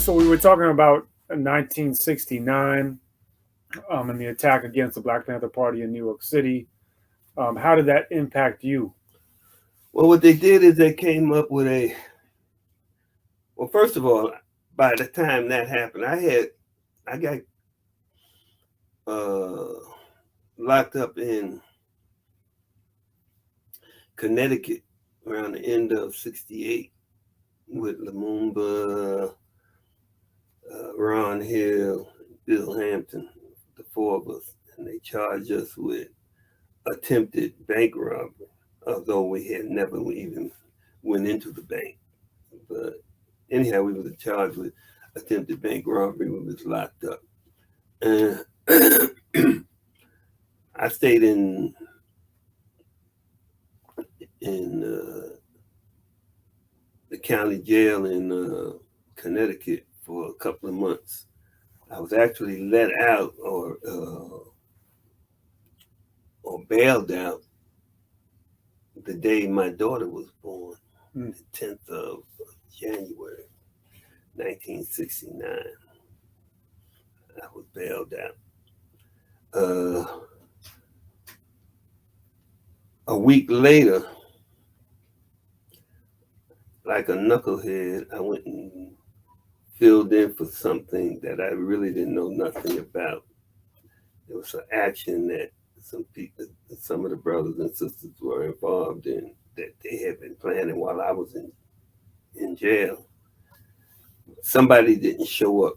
So we were talking about 1969 and the attack against the Black Panther Party in New York City. How did that impact you? Well, what they did is they came up with well, first of all, by the time that happened, I got uh, locked up in Connecticut around the end of '68 with Lumumba, Ron Hill, Bill Hampton, the four of us, and they charged us with attempted bank robbery, although we had never even went into the bank. But anyhow, we were charged with attempted bank robbery. We was locked up, and I stayed in the county jail in Connecticut for a couple of months. I was actually let out or bailed out the day my daughter was born, the 10th of January, 1969. I was bailed out. A week later, like a knucklehead, I went and filled in for something that I really didn't know nothing about. It was an action that some of the brothers and sisters were involved in that they had been planning while I was in jail. Somebody didn't show up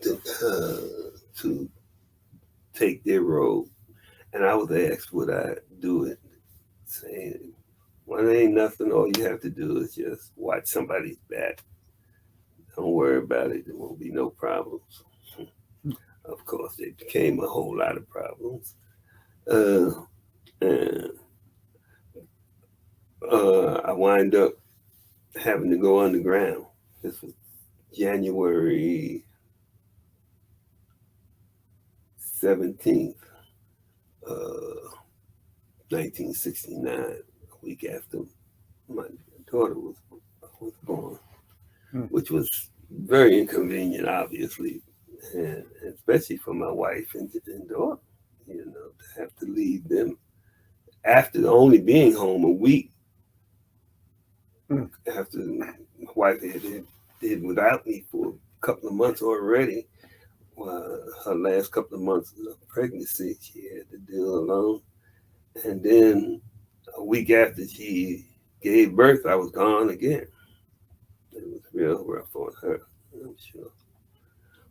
to take their role, and I was asked would I do it, saying, well, it ain't nothing. All you have to do is just watch somebody's back. Don't worry about it. There won't be no problems. Of course, it became a whole lot of problems. And I wind up having to go underground. This was January 17th, 1969, a week after my daughter was born, which was very inconvenient, obviously, and especially for my wife and daughter, to have to leave them after only being home a week. After my wife did without me for a couple of months already. Her last couple of months of pregnancy, she had to deal alone. And then a week after she gave birth, I was gone again. It was real rough on her, I'm sure.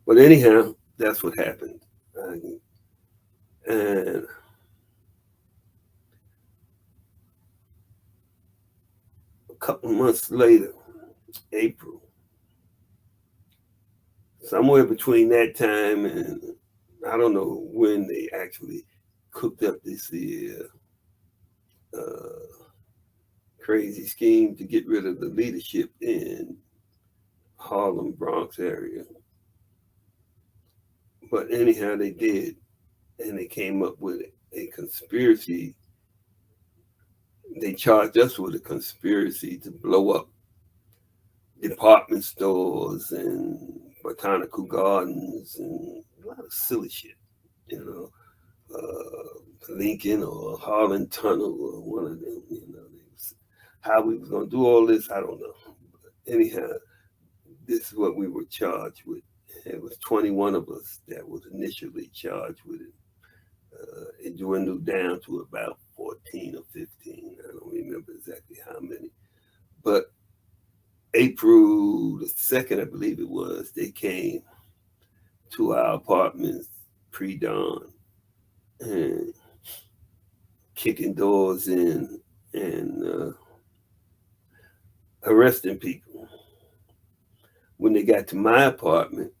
But anyhow, that's what happened. And a couple of months later, April, somewhere between that time and I don't know when they actually cooked up this crazy scheme to get rid of the leadership in Harlem, Bronx area. But anyhow, they did, and they came up with a conspiracy. They charged us with a conspiracy to blow up department stores and botanical gardens and a lot of silly shit, Lincoln or Harlem Tunnel or one of them, How we was gonna do all this, I don't know. But anyhow, this is what we were charged with. It was 21 of us that was initially charged with it. It dwindled down to about 14 or 15. I don't remember exactly how many. But April the 2nd, I believe it was, they came to our apartments pre-dawn and kicking doors in and arresting people. When they got to my apartment,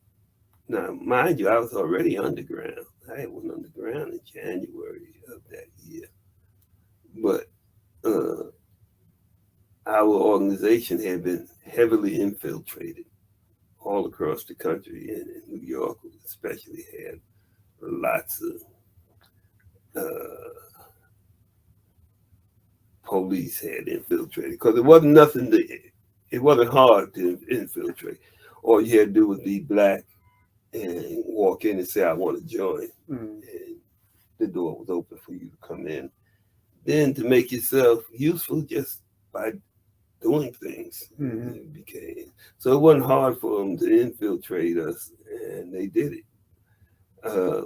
now mind you, I was already underground. I went underground in January of that year. But our organization had been heavily infiltrated all across the country, and in New York especially had lots of police had infiltrated because there wasn't nothing it wasn't hard to infiltrate. All you had to do was be black and walk in and say, I want to join. Mm. And the door was open for you to come in. Then to make yourself useful just by doing things. Mm-hmm. It became, so it wasn't hard for them to infiltrate us, and they did it. Uh,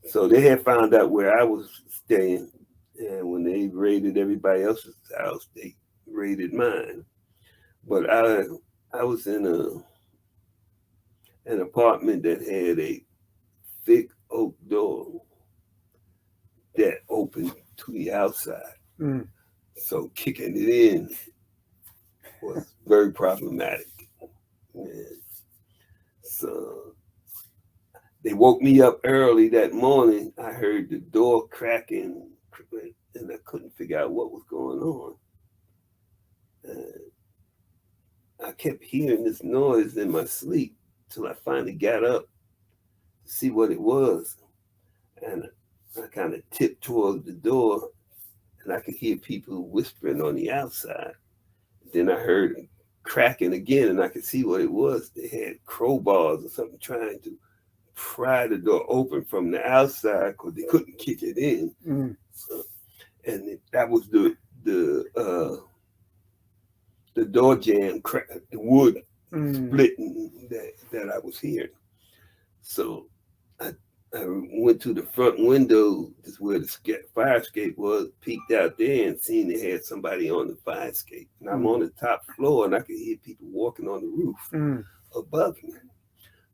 so they had found out where I was staying, and when they raided everybody else's house, they raided mine. But I was in an apartment that had a thick oak door that opened to the outside. Mm. So kicking it in was very problematic. And so they woke me up early that morning. I heard the door cracking, and I couldn't figure out what was going on. And I kept hearing this noise in my sleep till I finally got up to see what it was. And I kind of tipped towards the door, and I could hear people whispering on the outside. Then I heard it cracking again, and I could see what it was. They had crowbars or something trying to pry the door open from the outside because they couldn't kick it in. Mm. So, and that was the door jamb, the wood splitting that I was hearing. So I went to the front window, is where the fire escape was, peeked out there and seen they had somebody on the fire escape. And I'm on the top floor, and I could hear people walking on the roof above me.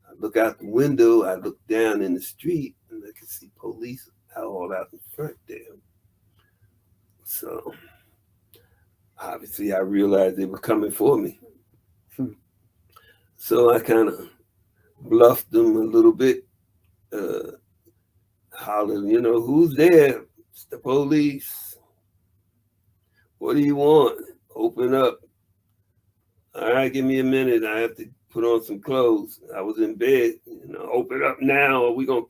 I look out the window, I look down in the street, and I could see police all out in front there. So obviously I realized they were coming for me. So I kind of bluffed them a little bit, hollered, who's there? It's the police. What do you want? Open up. All right, give me a minute. I have to put on some clothes. I was in bed. Open up now, or we gonna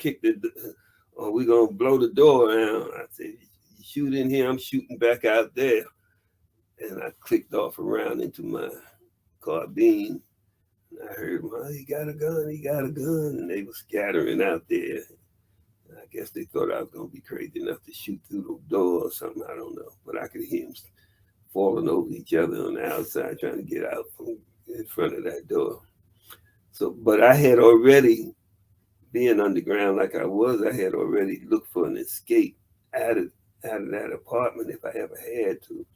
or we gonna blow the door down. I said, you shoot in here, I'm shooting back out there. And I clicked off around into my carbine. And I heard, well, he got a gun, he got a gun. And they were scattering out there. And I guess they thought I was gonna be crazy enough to shoot through the door or something. I don't know. But I could hear them falling over each other on the outside, trying to get out from in front of that door. So, but I had already, being underground like I was, I had already looked for an escape out of that apartment if I ever had to.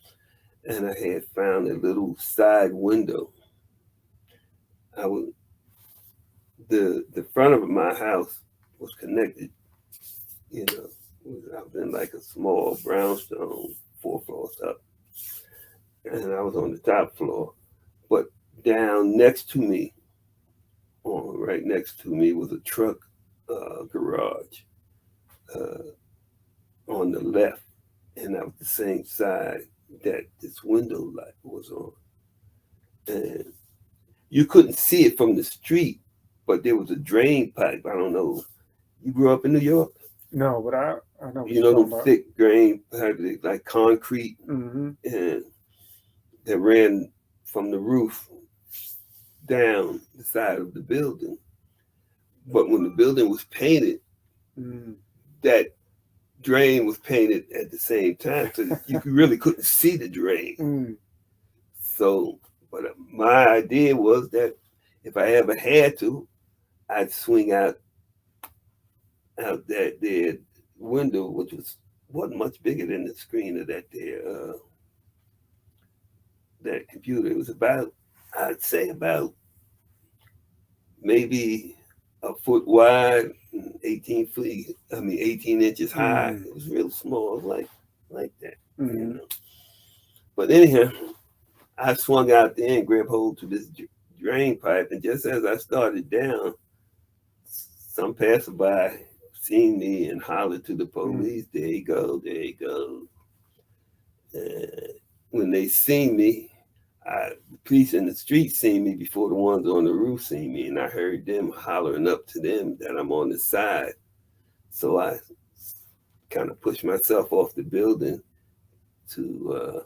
And I had found a little side window. The front of my house was connected, I was in like a small brownstone, 4 floors up. And I was on the top floor. But down next to me, right next to me, was a truck garage on the left. And that was the same side that this window light was on. And you couldn't see it from the street, but there was a drain pipe. I don't know. You grew up in New York? No, but I know what You you're know talking them about. thick drain pipes, like concrete, and that ran from the roof down the side of the building. But when the building was painted, that drain was painted at the same time, so you really couldn't see the drain. So, but my idea was that if I ever had to, I'd swing out that there window, which wasn't much bigger than the screen of that computer. It was I'd say about maybe a foot wide, 18 inches high. It was real small, like that. But anyhow, I swung out there and grabbed hold to this drain pipe, and just as I started down, some passerby seen me and hollered to the police, there you go, there you go. And when they seen me, the police in the street seen me before the ones on the roof seen me, and I heard them hollering up to them that I'm on the side. So I kind of pushed myself off the building to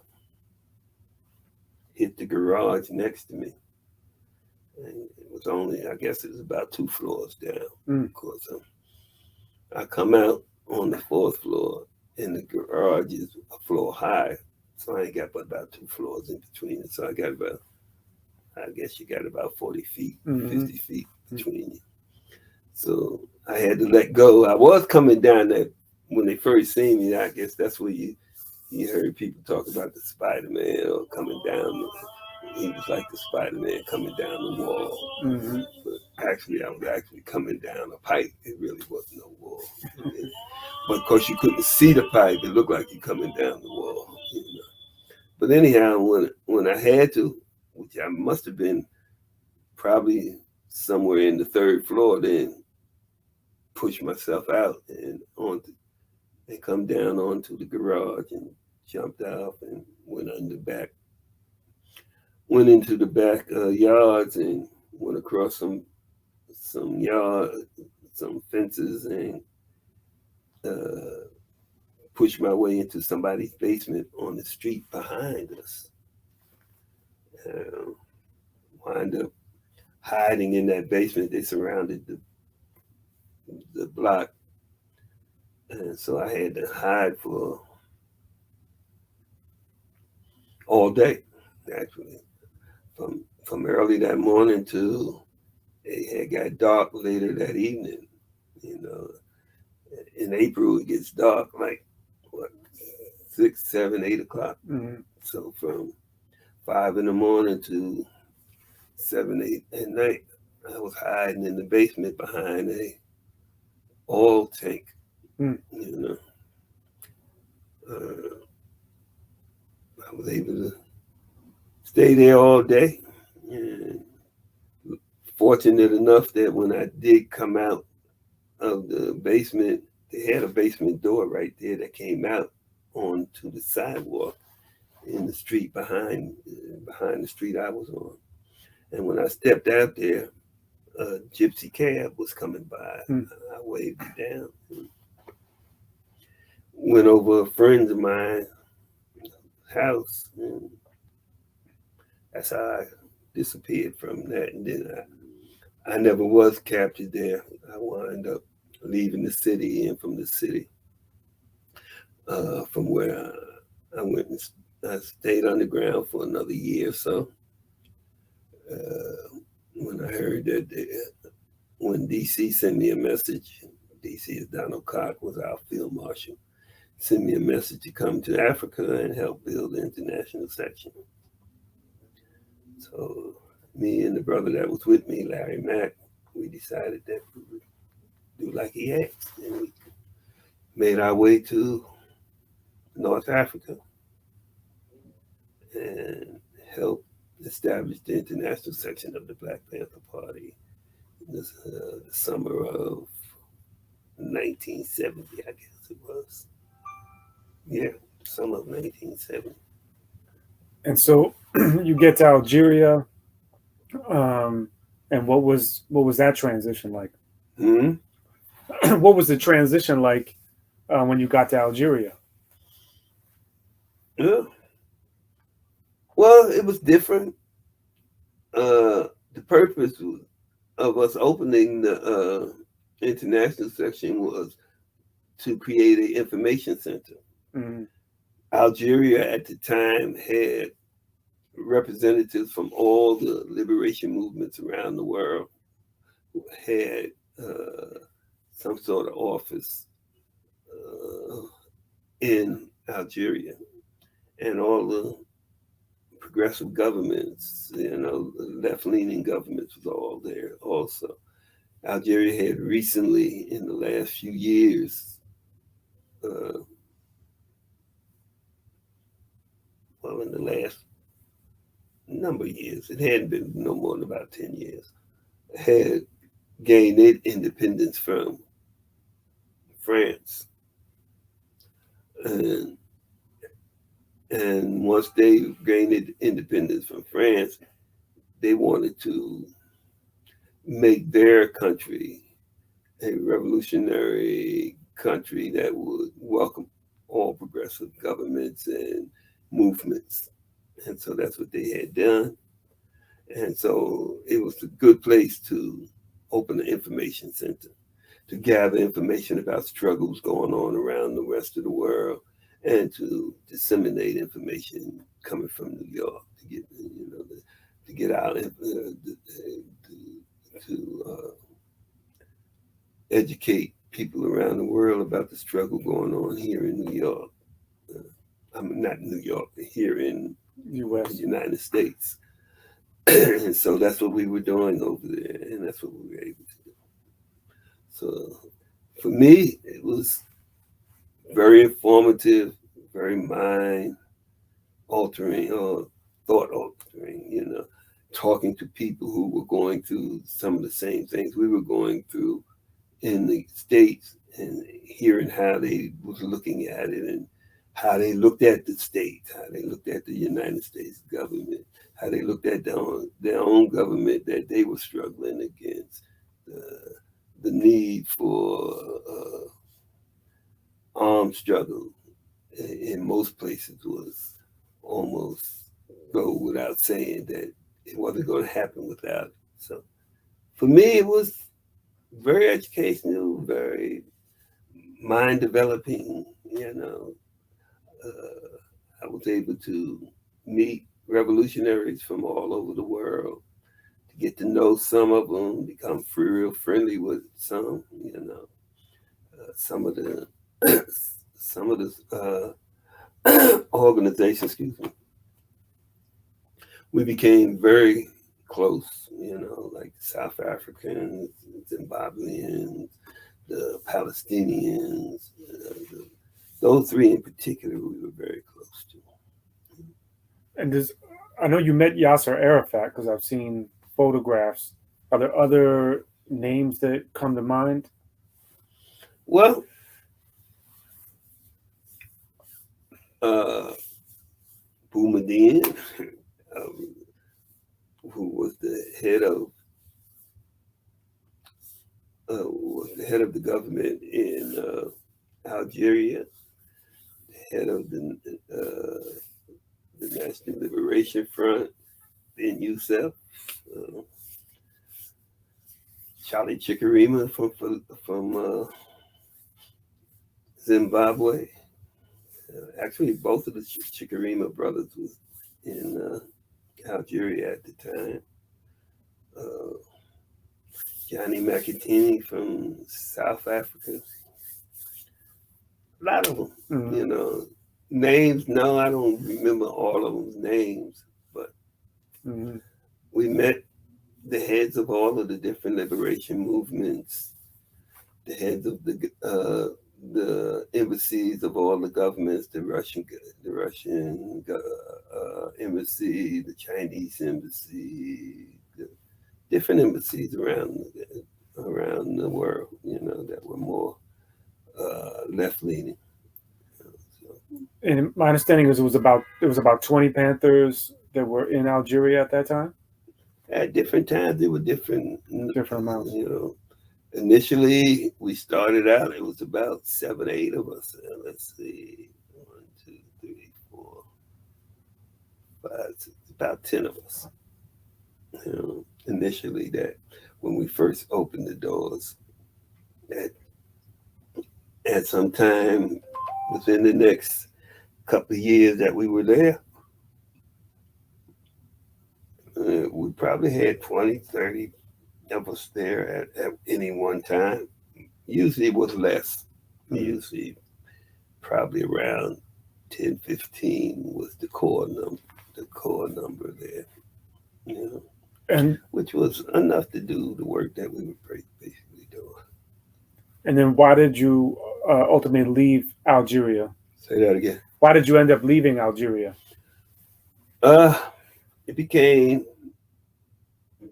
hit the garage next to me. And it was only, I guess it was about 2 floors down. Of course, I come out on the 4th floor, and the garage is a floor high. So I ain't got but about 2 floors in between. So I got about, I guess you got about 40 feet, 50 feet between you. So I had to let go. I was coming down that when they first seen me. I guess that's where you heard people talk about the Spider-Man or coming down. He was like the Spider-Man coming down the wall. But actually, I was actually coming down a pipe. It really wasn't no wall. But of course, you couldn't see the pipe. It looked like you coming down the wall. You know? But anyhow, when I had to, which I must have been probably somewhere in the 3rd floor, then push myself out and onto and come down onto the garage and jumped out and went into the back yards and went across some fences and pushed my way into somebody's basement on the street behind us. Wind up hiding in that basement. They surrounded the block. And so I had to hide for all day, actually. From early that morning to it had got dark later that evening. You know, in April it gets dark like what, 6, 7, 8 o'clock. So from 5 in the morning to 7, 8 at night, I was hiding in the basement behind a oil tank. You know, I was able to stay there all day. And fortunate enough that when I did come out of the basement, they had a basement door right there that came out onto the sidewalk in the street behind the street I was on. And when I stepped out there, a gypsy cab was coming by. I waved it down. Went over a friend of mine's house, and that's how I disappeared from that. And then I never was captured there. I wound up leaving the city, and from the city, from where I went and I stayed underground for another year or so. When I heard that when DC sent me a message, DC is Donald Cock, was our field marshal, sent me a message to come to Africa and help build the international section. So me and the brother that was with me, Larry Mack, we decided that we would do like he asked, and we made our way to North Africa and helped establish the international section of the Black Panther Party in the summer of 1970, I guess it was. Yeah, summer of 1970. And so you get to Algeria, and what was that transition like? What was the transition like when you got to Algeria? Yeah. Well, it was different. The purpose of us opening the international section was to create an information center. Algeria at the time had representatives from all the liberation movements around the world who had some sort of office in Algeria, and all the progressive governments, left-leaning governments was all there also. Algeria had recently, in the last few years, in the last number of years, it hadn't been no more than about 10 years, had gained its independence from France. And once they gained independence from France, they wanted to make their country a revolutionary country that would welcome all progressive governments and movements. And so that's what they had done. And so it was a good place to open an information center to gather information about struggles going on around the rest of the world and to disseminate information coming from New York to get, to get out to educate people around the world about the struggle going on here in New York. I'm not New York, here in U.S. the United States. And so that's what we were doing over there, and that's what we were able to do. So for me, it was very informative, very mind altering or thought altering, talking to people who were going through some of the same things we were going through in the States and hearing how they was looking at it and how they looked at the states, how they looked at the United States government, how they looked at their own government that they were struggling against, the need for armed struggle in most places was almost go without saying that it wasn't going to happen without it. So for me, it was very educational, very mind developing. I was able to meet revolutionaries from all over the world, to get to know some of them, become real friendly with some. Some of the some of the organizations, excuse me, we became very close, like South Africans, Zimbabweans, the Palestinians, those three in particular, we were very close to. And I know you met Yasser Arafat because I've seen photographs. Are there other names that come to mind? Well, Boumediene, who was the head of the government in Algeria, the head of the National Liberation Front in Youssef, Charlie Chikarima from Zimbabwe. Actually, both of the Chikarima brothers was in Algeria at the time. Johnny McIntyre from South Africa. A lot of them, Mm-hmm. Names, no, I don't remember all of them's names, but we met the heads of all of the different liberation movements, the heads of the embassies of all the governments, the Russian embassy, the Chinese embassy, the different embassies around the world, that were more left leaning. And my understanding is it was about 20 Panthers that were in Algeria at that time. At different times, there were different amounts. Initially, we started out, it was about 7, 8 of us. Let's see, 1, 2, 3, 4, 5, 6, about 10 of us. Initially, that when we first opened the doors, at some time within the next couple of years that we were there, we probably had 20, 30 of us there at any one time. Usually it was less. Usually probably around 10, 15 was the core number there. And which was enough to do the work that we were basically doing. And then why did you ultimately leave Algeria? Say that again. Why did you end up leaving Algeria? It became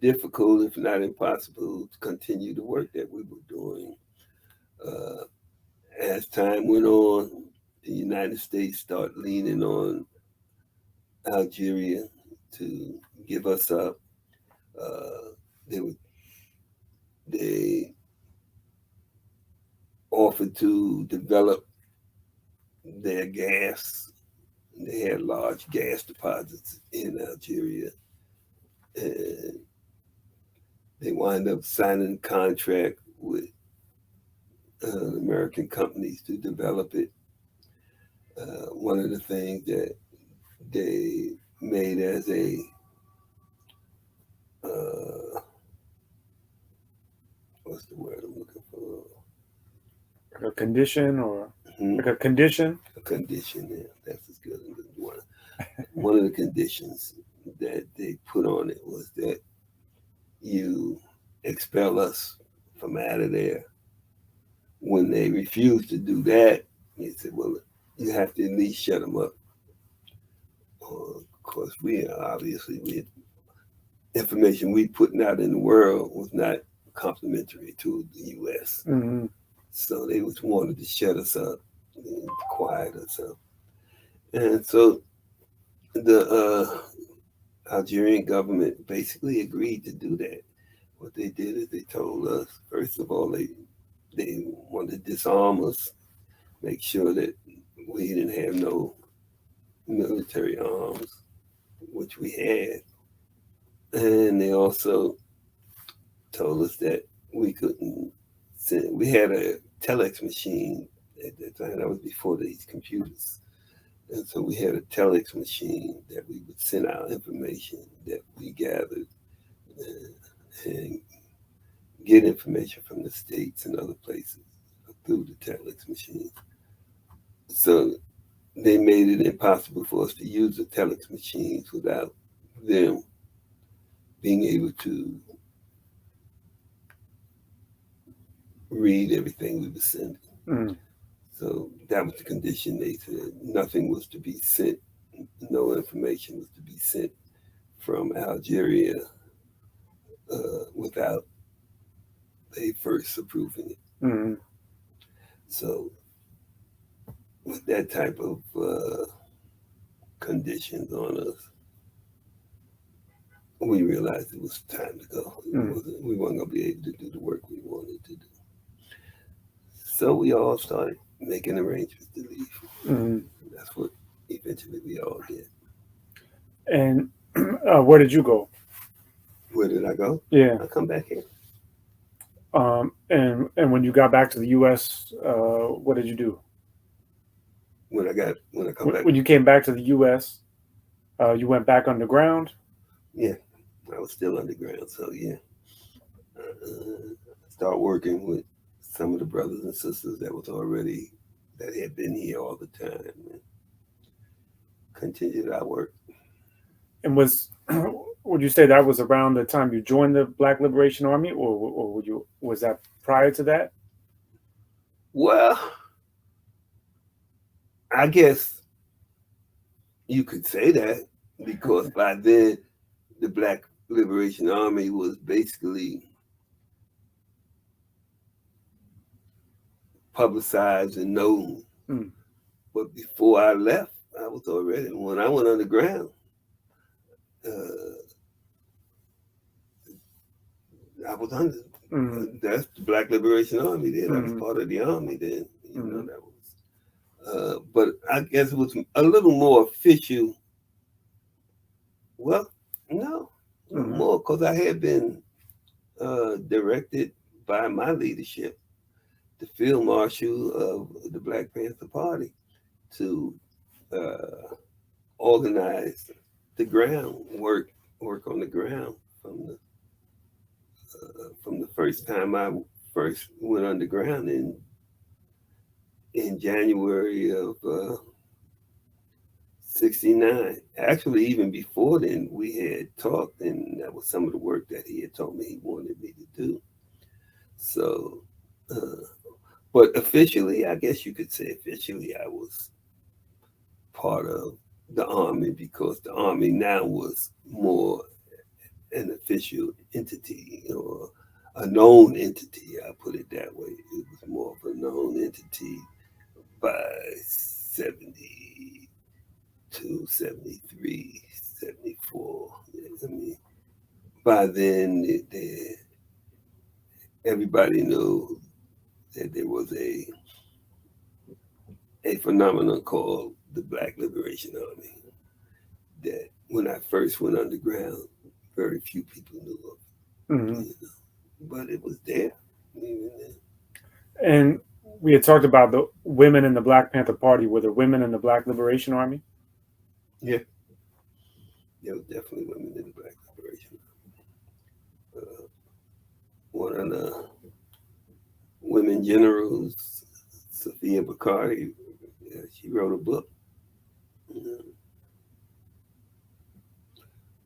difficult, if not impossible, to continue the work that we were doing. As time went on, the United States started leaning on Algeria to give us up. They offered to develop their gas, They had large gas deposits in Algeria, and they wind up signing a contract with American companies to develop it. One of the things that they made as a what's the word I'm looking for? Like a condition or like a condition? A condition, yeah. That's as good as one. One of the conditions that they put on it was that you expel us from out of there. When they refused to do that, he said, well, you have to at least shut them up. Of course, information we putting out in the world was not complimentary to the U.S. Mm-hmm. So they was wanted to shut us up and quiet us up. And so the Algerian government basically agreed to do that. What they did is they told us, first of all, they wanted to disarm us, make sure that we didn't have no military arms, which we had. And they also told us that we couldn't send, we had a telex machine at that time, that was before these computers. And so we had a telex machine that we would send out information that we gathered and get information from the States and other places through the telex machine. So they made it impossible for us to use the telex machines without them being able to read everything we were sending. Mm. So that was the condition. They said nothing was to be sent, no information was to be sent from Algeria without they first approving it. Mm-hmm. So with that type of conditions on us, we realized it was time to go. We weren't going to be able to do the work we wanted to do. So we all started making arrangements to leave. Mm-hmm. That's what eventually we all did. And where did you go? Where did I go? Yeah. I come back here. And when you got back to the U.S., what did you do? When I come back. When you came back to the U.S., you went back underground? Yeah, I was still underground. So yeah, start working with some of the brothers and sisters that had been here all the time, and continued our work. And would you say that was around the time you joined the Black Liberation Army, or was that prior to that? Well, I guess you could say that, because by then the Black Liberation Army was basically publicized and known. Mm. But before I left, when I went underground, I was under. That's the Black Liberation Army there. That was part of the army then. You know, that was. But I guess it was a little more official. Well, no, more, because I had been directed by my leadership, the field marshal of the Black Panther Party, to organize the work on the ground from the first time I first went underground in January of '69. Actually, even before then, we had talked, and that was some of the work that he had told me he wanted me to do. So, but officially, I guess you could say officially, I was part of the army, because the army now was more an official entity, or a known entity. I put it that way. It was more of a known entity by 72, 73, 74. I mean, by then, everybody knew that there was a phenomenon called the Black Liberation Army that when I first went underground, very few people knew of it, Hmm. you know. But it was there, even then. And we had talked about the women in the Black Panther Party. Were there women in the Black Liberation Army? Yeah, there was definitely women in the Black Liberation. Uh, One of the women generals, Sophia Bacardi, she wrote a book. You know.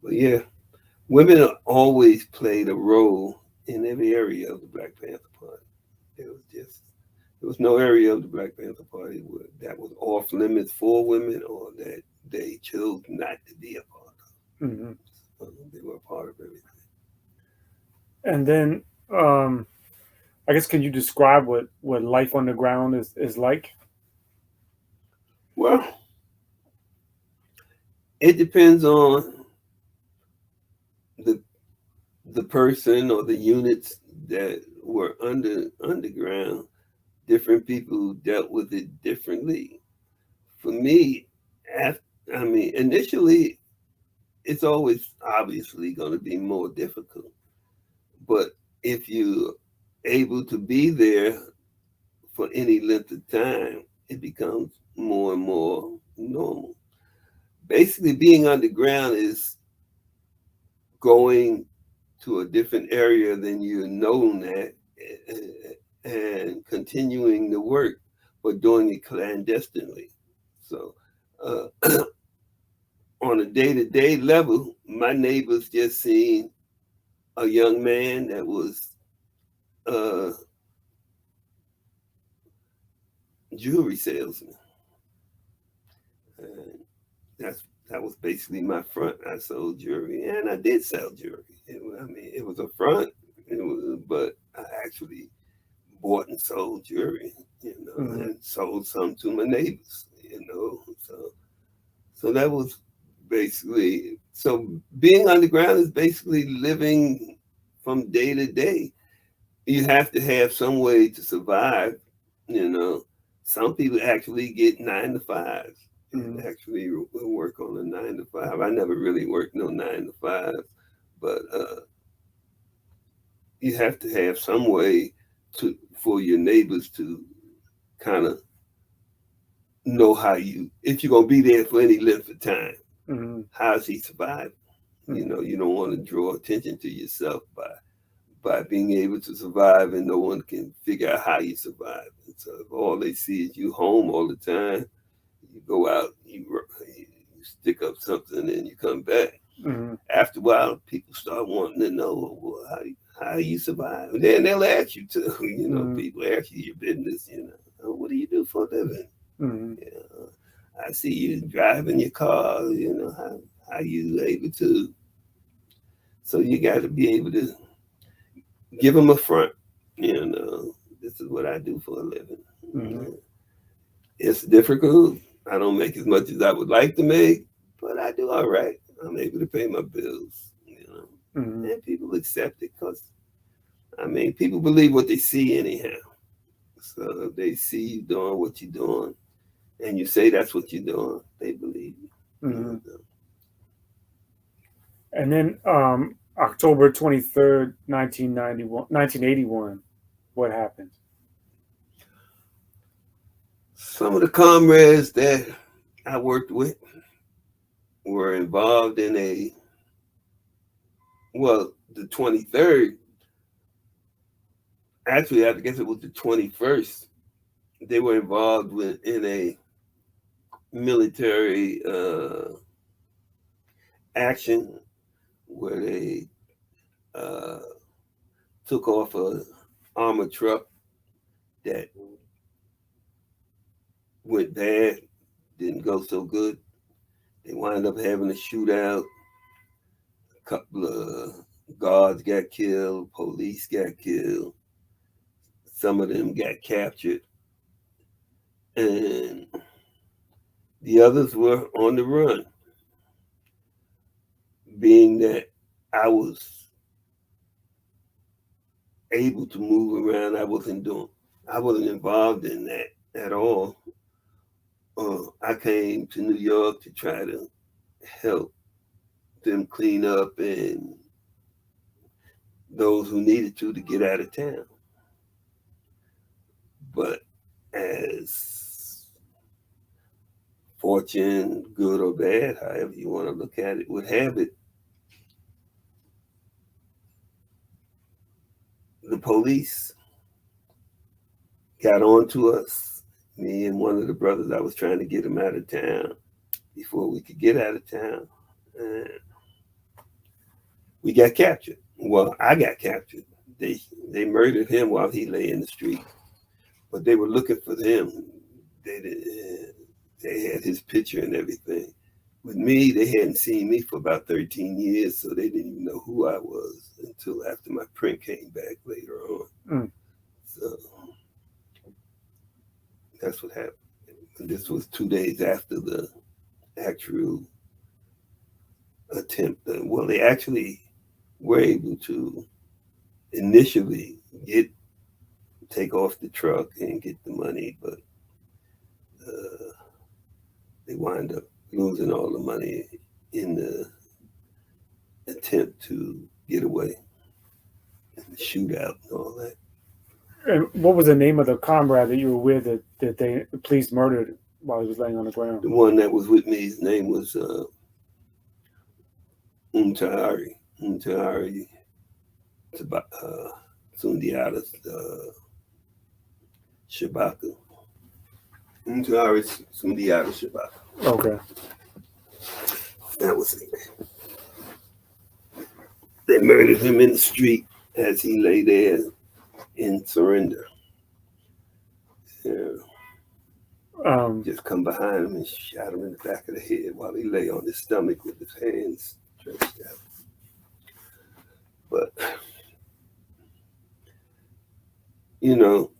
But yeah, women always played a role in every area of the Black Panther Party. There was just there was no area of the Black Panther Party that was off limits for women or that they chose not to be a part Hmm. of. They were a part of everything. And then, I guess, can you describe what life on the ground is like? Well, it depends on the the person or the units that were underground. Different people dealt with it differently. For me, after, I mean, initially, it's always obviously going to be more difficult. But if you're able to be there for any length of time, it becomes more and more normal. Basically, being underground is going to a different area than you're known at and continuing the work, but doing it clandestinely. So, on a day to day level, my neighbors just seen a young man that was a jewelry salesman. And that's that was basically my front. I sold jewelry, and I did sell jewelry. I mean, it was a front, but I actually bought and sold jewelry, Hmm. and sold some to my neighbors. So that was basically so being underground is basically living from day to day. You have to have some way to survive. You know, some people actually get 9 to 5s and Hmm. actually will work on a 9 to 5. I never really worked no 9 to 5, but you have to have some way to for your neighbors to kind of know how you if you're gonna be there for any length of time. Hmm. How's he surviving? You don't want to draw attention to yourself by being able to survive, and no one can figure out how you survive. And so if all they see is you home all the time, you go out, you stick up something, and you come back. Hmm. After a while, people start wanting to know, well, how you survive. And then they'll ask you to, Hmm. people ask you your business, "Oh, what do you do for a living? Hmm. You I see you driving your car, how you able to. So you got to be able to give them a front. You know, this is what I do for a living. Hmm. It's difficult. I don't make as much as I would like to make, but I do all right. I'm able to pay my bills. Hmm. And people accept it because, I mean, people believe what they see anyhow. So if they see you doing what you're doing and you say that's what you're doing, they believe you. Hmm. And then, October 23rd, 1981, what happened? Some of the comrades that I worked with were involved in the 23rd, actually, I guess it was the 21st, they were involved in a military action where they uh, took off a armored truck that went bad, didn't go so good. They wound up having a shootout. A couple of guards got killed, police got killed, some of them got captured, and the others were on the run. Being that I was able to move around, I wasn't involved in that at all. I came to New York to try to help them clean up and those who needed to get out of town. But as fortune, good or bad, however you want to look at it, would have it, the police got on to us. Me and one of the brothers, I was trying to get him out of town before we could get out of town. And we got captured. Well, I got captured. They murdered him while he lay in the street. But they were looking for him. They had his picture and everything. With me, they hadn't seen me for about 13 years, so they didn't even know who I was until after my print came back later on. So that's what happened. And this was 2 days after the actual attempt. Well, they actually were able to initially take off the truck and get the money, but they wind up losing all the money in the attempt to get away and the shootout and all that. And what was the name of the comrade that you were with that the police murdered while he was laying on the ground? The one that was with me, his name was Umtahari Sundiata Shabaka. Umtahari Sundiata Shabaka. Okay. That was it. They murdered him in the street as he lay there in surrender. Yeah. Just come behind him and shot him in the back of the head while he lay on his stomach with his hands stretched out. But, you know,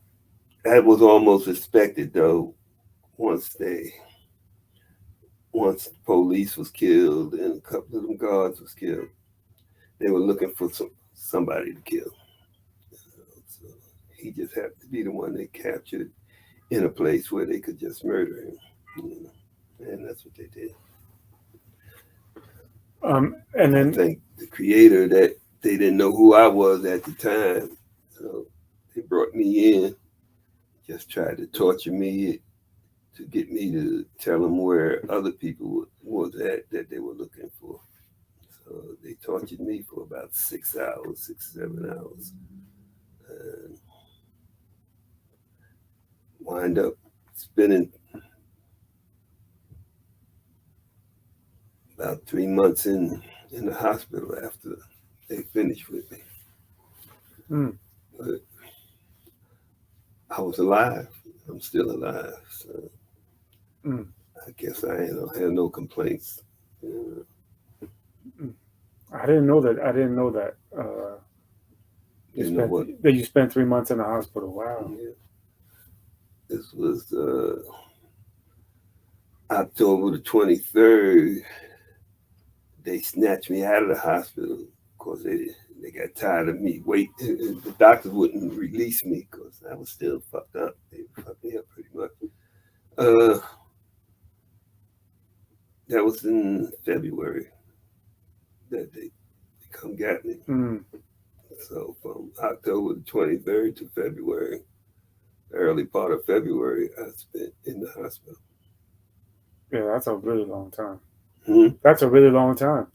that was almost expected, though, once the police was killed and a couple of them guards was killed. They were looking for somebody to kill. So he just happened to be the one they captured in a place where they could just murder him. You know? And that's what they did. And then I think the creator, that they didn't know who I was at the time, so they brought me in, just tried to torture me to get me to tell them where other people was at that they were looking for. So they tortured me for about 6 hours, 7 hours, and wind up spending about 3 months in the hospital after they finished with me. But I was alive. I'm still alive. So I guess I have no complaints. I didn't know that. That you spent 3 months in the hospital. Wow. Yeah. This was October the 23rd. They snatched me out of the hospital. Of course, they got tired of me waiting. The doctors wouldn't release me because I was still fucked up. They fucked me up pretty much. That was in February that they come get me. So from October the 23rd to February, the early part of February, I spent in the hospital. Yeah, that's a really long time. Hmm? That's a really long time.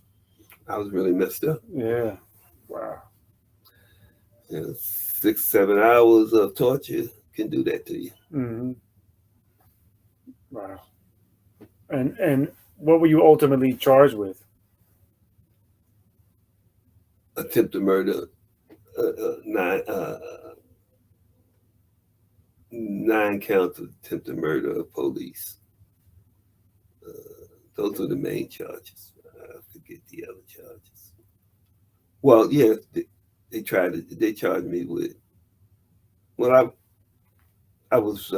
I was really messed up. Yeah. Wow. Yeah, 6, 7 hours of torture can do that to you. Mm-hmm. Wow. And what were you ultimately charged with? Attempted murder, 9 counts of attempted murder of police. Those were the main charges. I forget the other charges. Well, yeah, they charged me with. Well, I was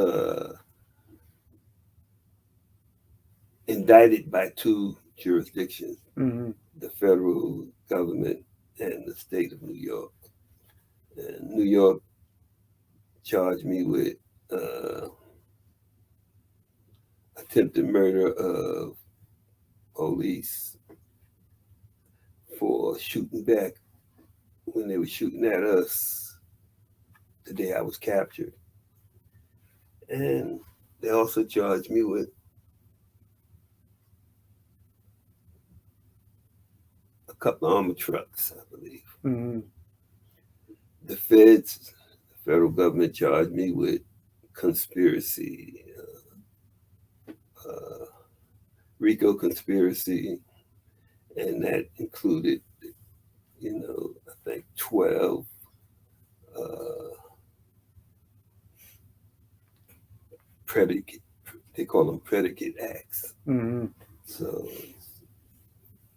indicted by 2 jurisdictions, the federal government and the state of New York. And New York charged me with attempted murder of police for shooting back when they were shooting at us the day I was captured. And they also charged me with a couple of armored trucks, I believe. Mm-hmm. The feds, the federal government charged me with conspiracy, RICO conspiracy, and that included, I think 12 predicate, they call them predicate acts. Mm-hmm. So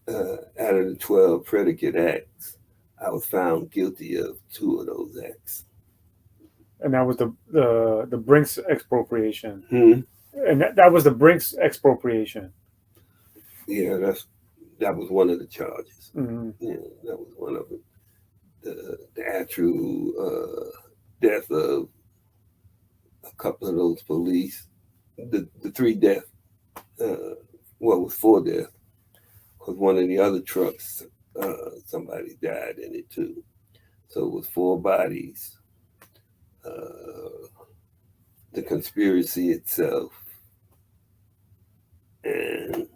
out of the 12 predicate acts, I was found guilty of 2 of those acts. And that was the Brinks expropriation. Hmm. And that was the Brinks expropriation. Yeah, that was one of the charges. Mm-hmm. Yeah, that was one of them. The actual death of a couple of those police, the 3 deaths, well, it was 4 deaths, because one of the other trucks, somebody died in it too. So it was 4 bodies. The conspiracy itself, and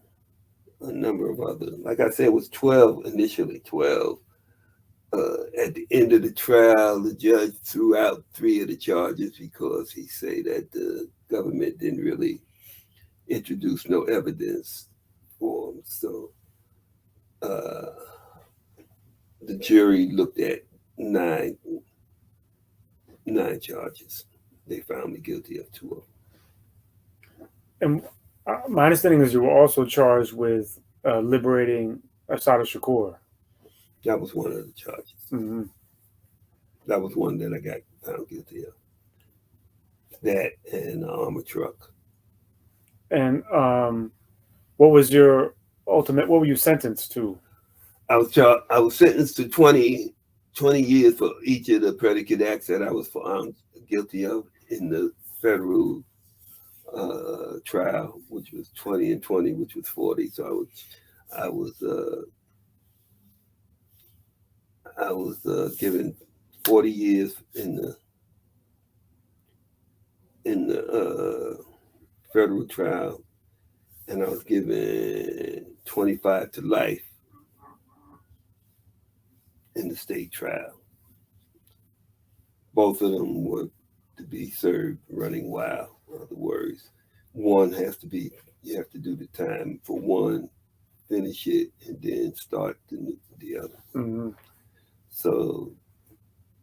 a number of other, like I said, it was 12 initially, 12. At the end of the trial, the judge threw out 3 of the charges because he said that the government didn't really introduce no evidence for them. So the jury looked at 9 charges. They found me guilty of 2 of them. And my understanding is you were also charged with liberating Assata Shakur. That was one of the charges. Mm-hmm. That was one that I got found guilty of. That and the armored truck. And what was your ultimate? What were you sentenced to? I was sentenced to 20 years for each of the predicate acts that I was found guilty of in the federal trial, which was 20 and 20, which was 40. So I was given 40 years in the federal trial, and I was given 25 to life in the state trial. Both of them were to be served running wild. In other words, one has to be, you have to do the time for one, finish it, and then start the other. Mm-hmm. So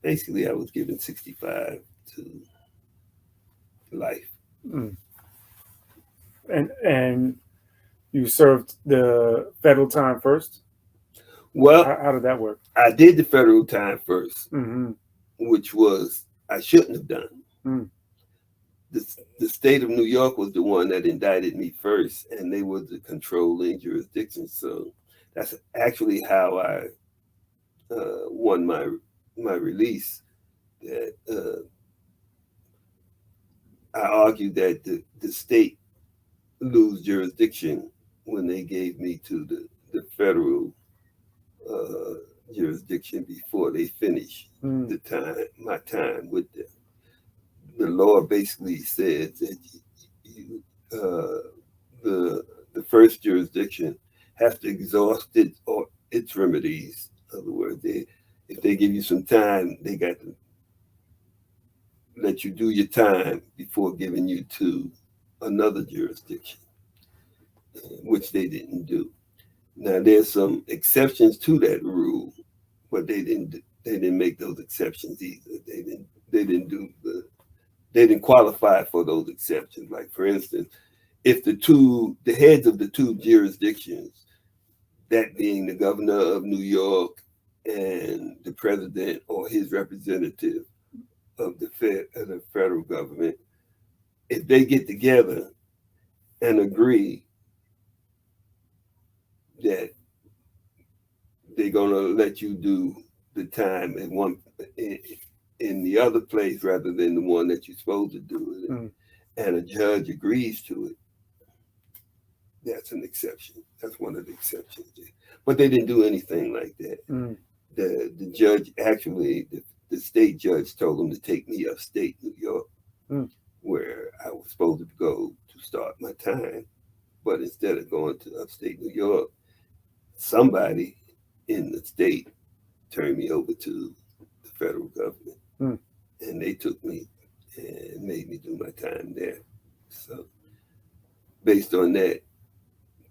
basically, I was given 65 to life. Mm. And you served the federal time first? Well, how did that work? I did the federal time first, mm-hmm. which was I shouldn't have done. Mm. The state of New York was the one that indicted me first, and they were the controlling jurisdiction. So that's actually how I won my release. That I argued that the state lose jurisdiction when they gave me to the federal jurisdiction before they finish my time with them. The law basically says that the first jurisdiction has to exhaust its remedies. In other words, if they give you some time, they got to let you do your time before giving you to another jurisdiction, which they didn't do. Now there's some exceptions to that rule, but they didn't make those exceptions either. They didn't qualify for those exceptions. Like, for instance, if the heads of the 2 jurisdictions, that being the governor of New York and the president or his representative of the federal government, if they get together and agree that they're gonna let you do the time in the other place rather than the one that you're supposed to do it in, and a judge agrees to it, that's an exception. That's one of the exceptions. But they didn't do anything like that. Mm. The judge actually, the state judge told them to take me upstate New York, Mm. where I was supposed to go to start my time. But instead of going to upstate New York, somebody in the state turned me over to the federal government. Mm. And they took me and made me do my time there. So based on that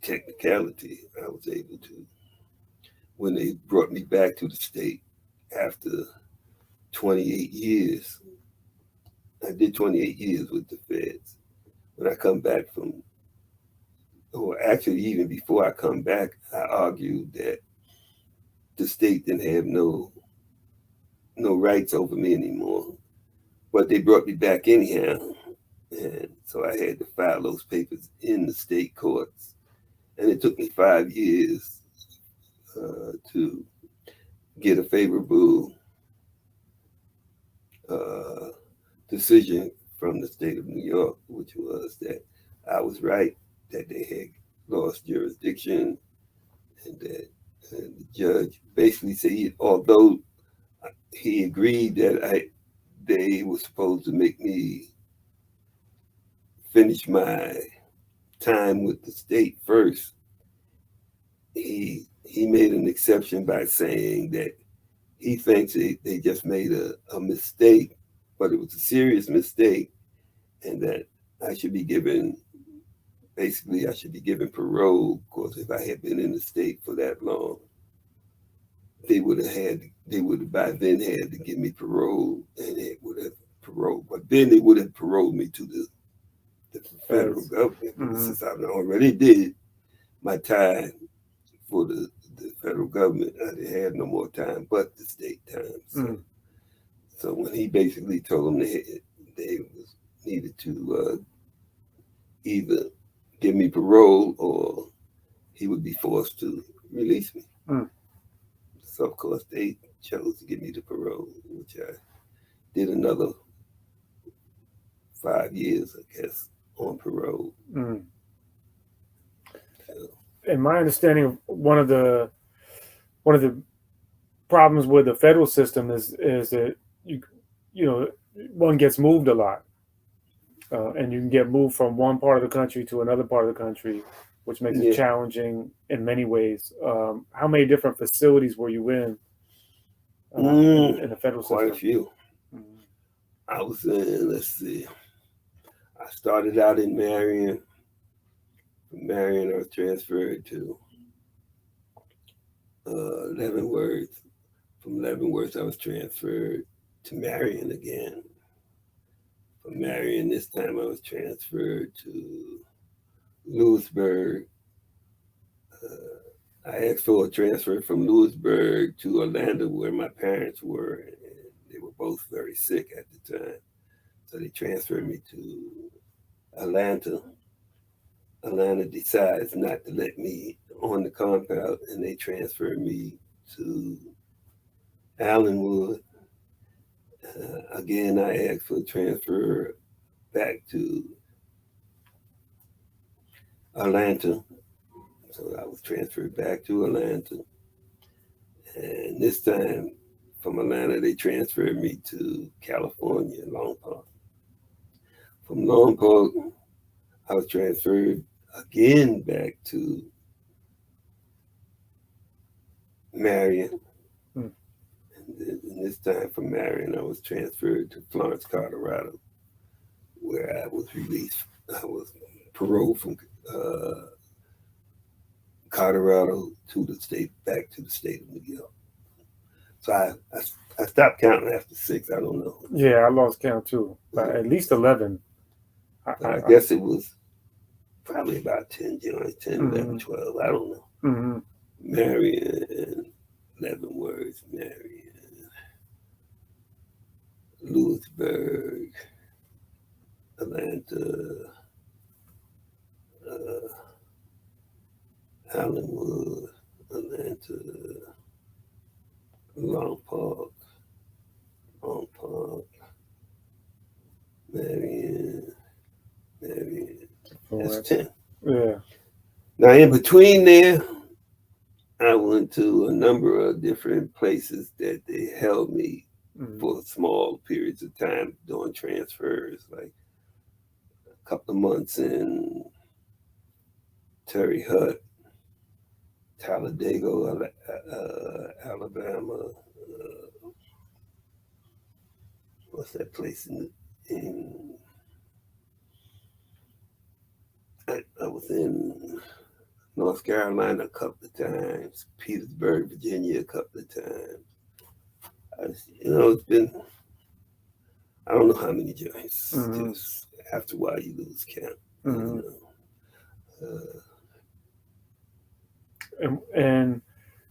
technicality, I was able to, when they brought me back to the state after 28 years, I did 28 years with the feds. When I come back from, or actually even before I come back, I argued that the state didn't have no rights over me anymore. But they brought me back anyhow. And so I had to file those papers in the state courts. And it took me 5 years to get a favorable uh, decision from the state of New York, which was that I was right, that they had lost jurisdiction, and that and the judge basically said, although he agreed that they were supposed to make me finish my time with the state first, he made an exception by saying that he thinks they just made a mistake, but it was a serious mistake, and that I should be given, basically, I should be given parole, because if I had been in the state for that long, they would have by then had to give me parole, and it would have paroled, but then they would have paroled me to the federal government. But Mm-hmm. since I already did my time for the federal government, I had no more time but the state time. So, so when he basically told them they needed to either give me parole or he would be forced to release me. Mm. So of course they chose to give me the parole, which I did another 5 years, I guess, on parole. Mm. So, And my understanding of one of the problems with the federal system is that you know one gets moved a lot, and you can get moved from one part of the country to another part of the country, which makes it yeah. challenging in many ways. How many different facilities were you in the federal Quite a system? few. Mm. I was in, let's see, I started out in Marion. From Marion, I was transferred to Leavenworth. From Leavenworth, I was transferred to Marion again. From Marion, this time I was transferred to Lewisburg. I asked for a transfer from Lewisburg to Orlando, where my parents were, and they were both very sick at the time. So they transferred me to Atlanta. Atlanta decides not to let me on the compound, and they transferred me to Allenwood. Again, I asked for a transfer back to Atlanta. So I was transferred back to Atlanta. And this time from Atlanta, they transferred me to California, Long Park. From Long Park, I was transferred again back to Marion. Mm. And this time from Marion, I was transferred to Florence, Colorado, where I was released. I was paroled from Colorado to the state, back to the state of New York. So I stopped counting after 6. I don't know. Yeah, I lost count too. At least 11. But I guess it was probably about 10 joints, 10, Mm-hmm. 11, 12. I don't know. Mm-hmm. Marion, Leavenworth, Marion, Lewisburg, Atlanta, Allenwood, Atlanta, Long Park, Marion. Oh, That's 10. yeah. Now, in between there, I went to a number of different places that they held me for small periods of time doing transfers, like a couple of months in Terre Haute, Talladega, Alabama. What's that place in I was in North Carolina a couple of times, Petersburg, Virginia a couple of times. It's been, I don't know how many joints. Just after a while, you lose count. And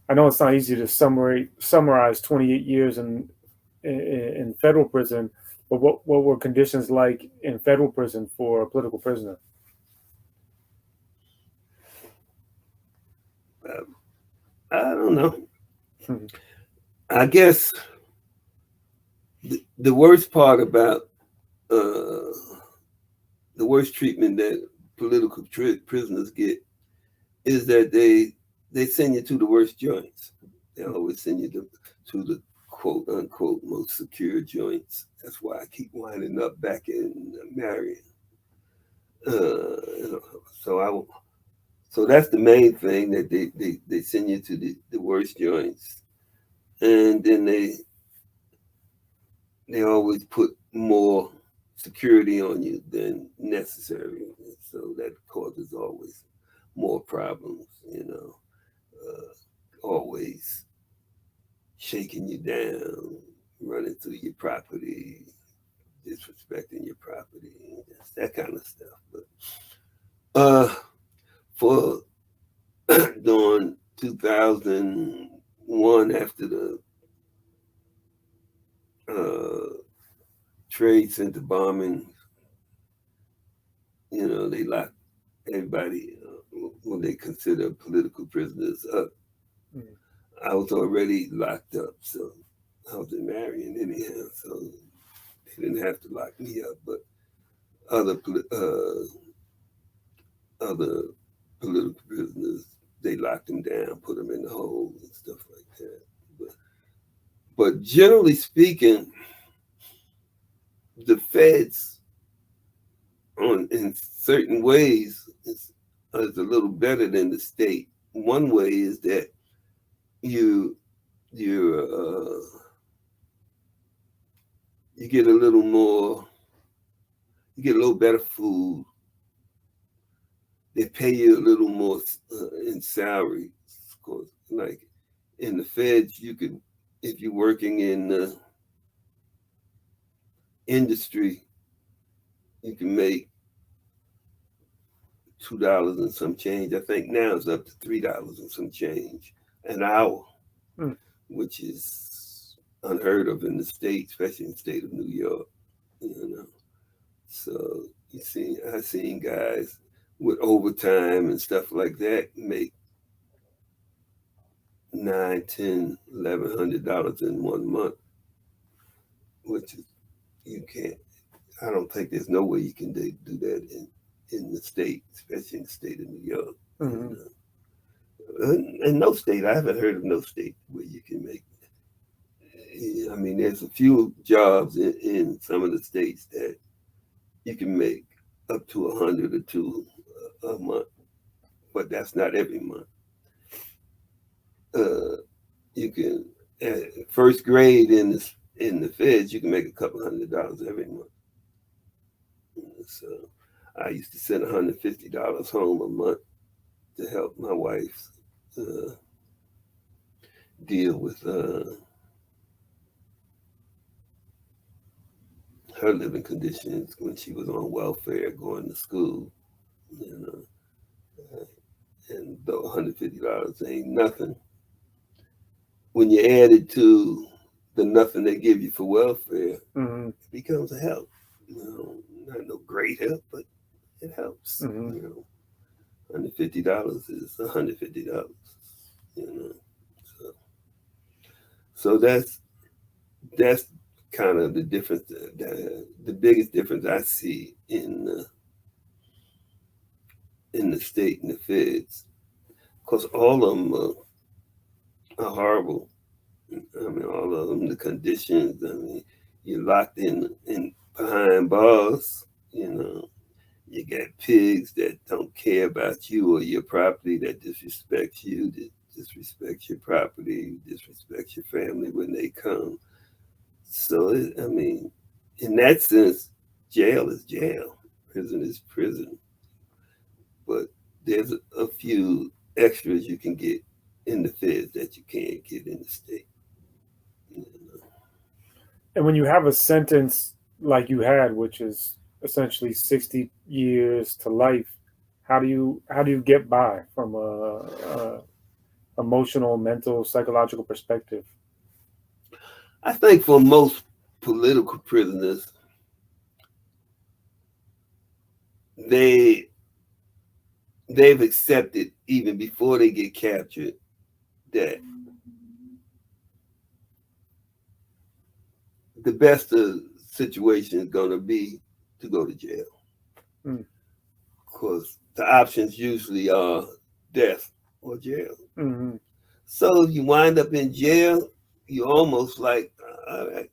I know it's not easy to summarize 28 years in federal prison, but what were conditions like in federal prison for a political prisoner? I don't know. I guess the worst part about the worst treatment that political prisoners get is that they send you to the worst joints. They always send you to the quote unquote most secure joints. That's why I keep winding up back in Marion. So that's the main thing, that they send you to the worst joints, and then they always put more security on you than necessary, so that causes always more problems. Always shaking you down, running through your property, disrespecting your property, that kind of stuff. But for during 2001, after the Trade Center bombing, they locked everybody, what they consider political prisoners, up. I was already locked up, so I was in Marion anyhow, so they didn't have to lock me up. But other political prisoners, they locked them down, put them in the hole and stuff like that. But generally speaking, the feds, in certain ways, is a little better than the state. One way is that you get a little more, you get a little better food. They pay you a little more in salary, of course. Like in the feds, you could, if you're working in the industry, you can make $2 and some change. I think now it's up to $3 and some change an hour, which is unheard of in the state, especially in the state of New York. So I've seen guys with overtime and stuff like that make $9, $10, $1,100 in 1 month, which is, you can't. I don't think there's no way you can do that in the state, especially in the state of New York. In no state, I haven't heard of no state where you can make. I mean, there's a few jobs in some of the states that you can make up to 100 or 2 a month, but that's not every month. You can, first grade in the feds, you can make a couple $100 every month. So I used to send $150 home a month to help my wife deal with her living conditions when she was on welfare going to school. And though $150 ain't nothing, when you add it to the nothing they give you for welfare, it becomes a help. Not no great help, but it helps. $150 is $150. So that's kind of the difference. The biggest difference I see in in the state and the feds, because all of them are horrible. I mean, all of them, the conditions. I mean, you're locked in behind bars. You know, you got pigs that don't care about you or your property, that disrespect you, that disrespect your property, disrespect your family when they come. So, I mean, in that sense, jail is jail, prison is prison. But there's a few extras you can get in the feds that you can't get in the state. You know? And when you have a sentence like you had, which is essentially 60 years to life, how do you get by from a emotional, mental, psychological perspective? I think for most political prisoners, they they've accepted even before they get captured that the best of situation is going to be to go to jail, Mm. because the options usually are death or jail. Mm-hmm. So if you wind up in jail, you're almost like, all right,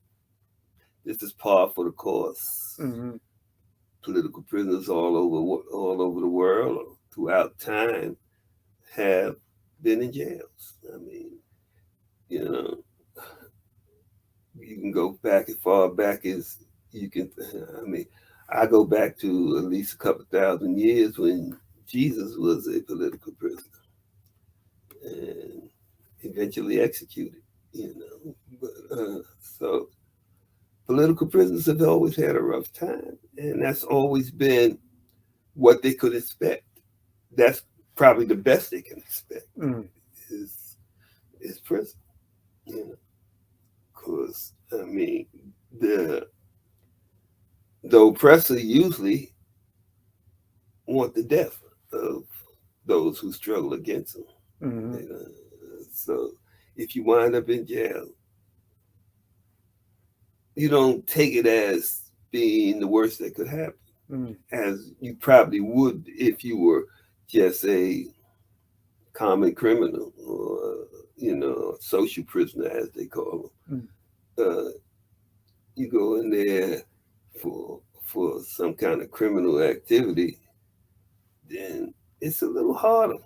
this is par for the course. Mm-hmm. Political prisoners all over the world or throughout time have been in jails. I mean, you know, you can go back as far back as you can. I mean, I go back to at least a couple thousand years when Jesus was a political prisoner and eventually executed. You know, so political prisoners have always had a rough time, and that's always been what they could expect. That's probably the best they can expect Mm. is prison. You know, because I mean the the oppressor usually want the death of those who struggle against them. Mm-hmm. You know? So if you wind up in jail, you don't take it as being the worst that could happen, Mm. as you probably would if you were just a common criminal or social prisoner as they call Mm. them. You go in there for some kind of criminal activity, then it's a little harder,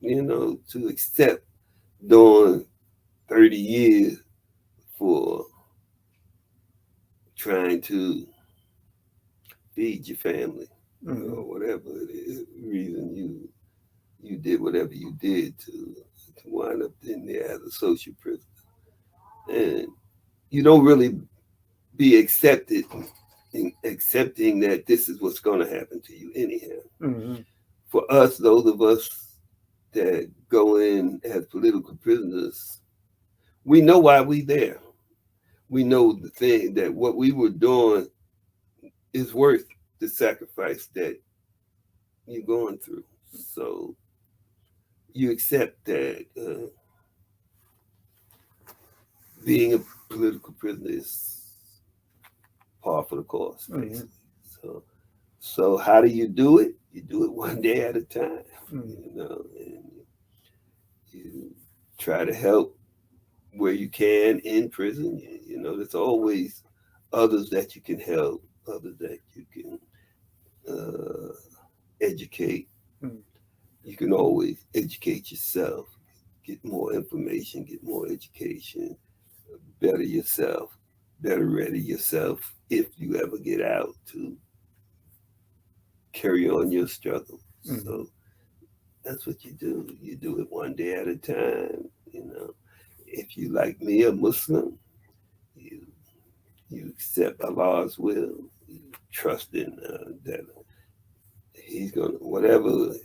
to accept doing 30 years for trying to feed your family, Mm-hmm. whatever it is, reason you did whatever you did to wind up in there as a social prisoner. And you don't really be accepting that this is what's going to happen to you anyhow. Mm-hmm. For us, those of us that go in as political prisoners, we know why we there. We know the thing that what we were doing is worth the sacrifice that you're going through. So you accept that being a political prisoner is par for the course, Mm-hmm. basically. So how do you do it? You do it one day at a time, Mm-hmm. and you try to help where you can in prison. There's always others that you can help, others that you can educate. Mm-hmm. You can always educate yourself, get more information, get more education, better yourself, better ready yourself if you ever get out to carry on your struggle. Mm-hmm. So that's what you do. You do it one day at a time. If you like me, a Muslim, you you accept Allah's will. You trust in that He's gonna whatever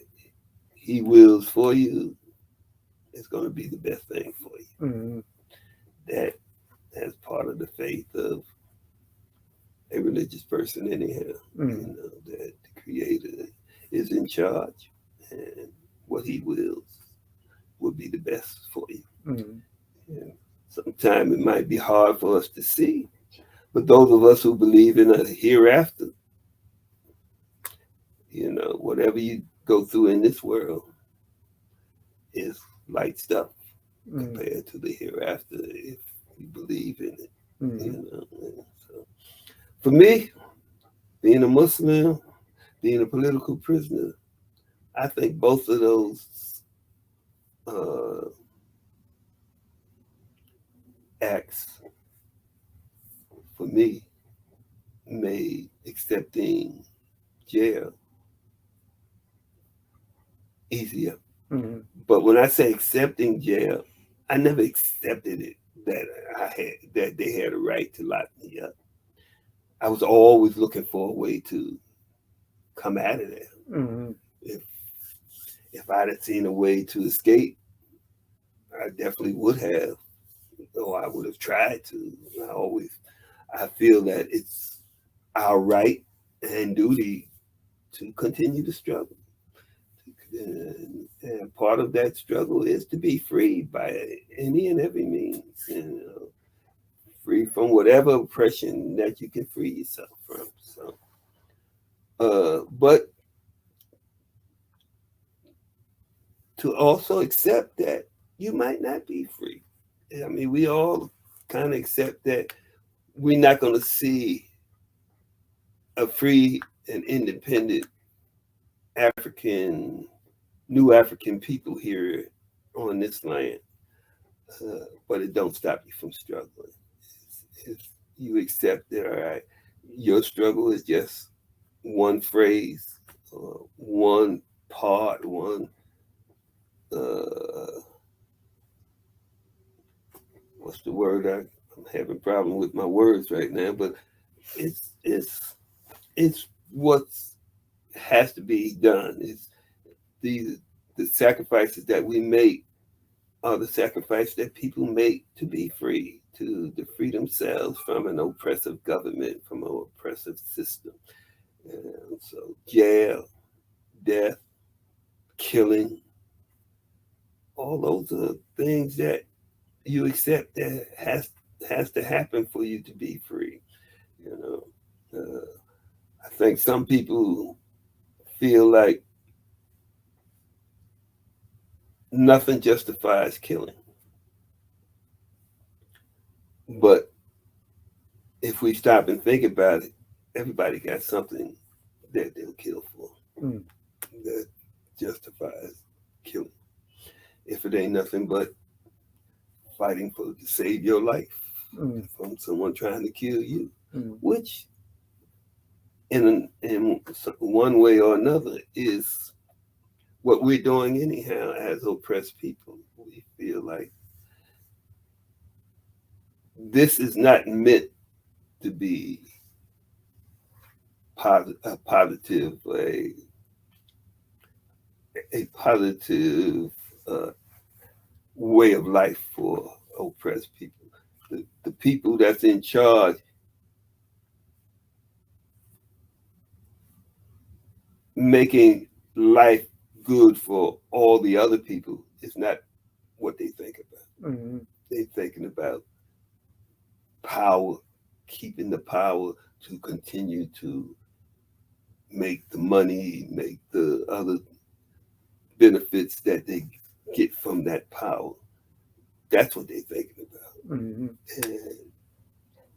He wills for you is gonna be the best thing for you. Mm-hmm. That as part of the faith of a religious person, anyhow. Mm-hmm. That the Creator is in charge, and what He wills will be the best for you. Mm-hmm. And sometimes it might be hard for us to see, but those of us who believe in a hereafter, whatever you go through in this world is light stuff compared to the hereafter if you believe in it. So, for me, being a Muslim, being a political prisoner, I think both of those acts for me made accepting jail easier. But when I say accepting jail, I never accepted it that they had a right to lock me up. I was always looking for a way to come out of there. If I'd have seen a way to escape, I definitely would have, or I would have tried to. I feel that it's our right and duty to continue to struggle. And part of that struggle is to be free by any and every means, free from whatever oppression that you can free yourself from. So, but to also accept that you might not be free. I mean, we all kind of accept that we're not going to see a free and independent new African people here on this land, but it don't stop you from struggling. If you accept that, all right, your struggle is just one phrase, one part, what's the word? I'm having a problem with my words right now, but it's what has to be done. It's the sacrifices that we make are the sacrifice that people make to be free, to free themselves from an oppressive government, from an oppressive system. And so jail, death, killing, all those are things that you accept that has to happen for you to be free. I think some people feel like nothing justifies killing. But if we stop and think about it, everybody got something that they'll kill for that justifies killing. If it ain't nothing but fighting to save your life from someone trying to kill you, which in one way or another is what we're doing anyhow as oppressed people. We feel like this is not meant to be a positive way of life for oppressed people. The people that's in charge making life good for all the other people is not what they think about. They're thinking about power, keeping the power to continue to make the money, make the other benefits that they get from that power. That's what they're thinking about. And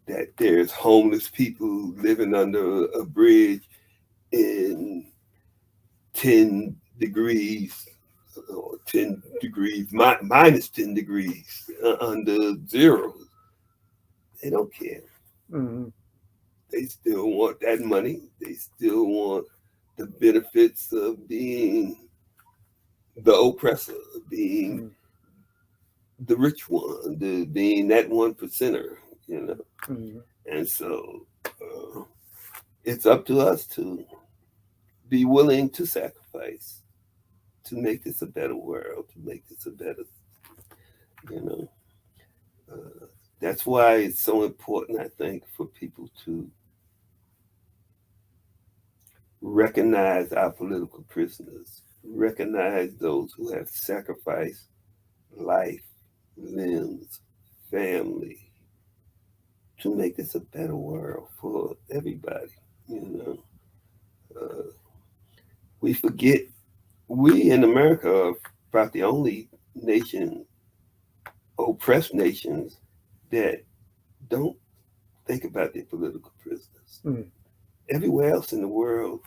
that there's homeless people living under a bridge in 10 degrees or 10 degrees, minus 10 degrees under zero. They don't care. They still want that money. They still want the benefits of being the oppressor, being the rich one, being that 1%er, And so it's up to us to be willing to sacrifice to make this a better world, to make this a better, that's why it's so important, I think, for people to recognize our political prisoners, recognize those who have sacrificed life, limbs, family, to make this a better world for everybody. We forget we in America are about the only nation, oppressed nations, that don't think about their political prisoners. Mm. Everywhere else in the world,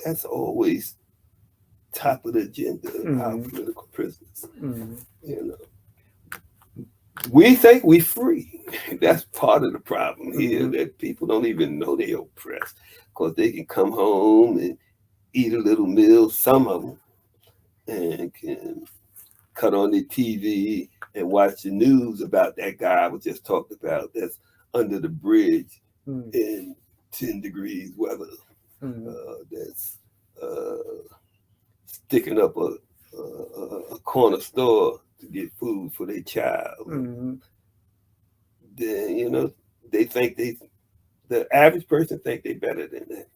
that's always top of the agenda, our political prisoners. You know, we think we free. That's part of the problem here, that people don't even know they're oppressed. Because they can come home and eat a little meal, some of them, and can cut on the TV and watch the news about that guy I was just talking about that's under the bridge in 10 degrees weather, that's sticking up a corner store to get food for their child. Then, you know, they think the average person think they better than that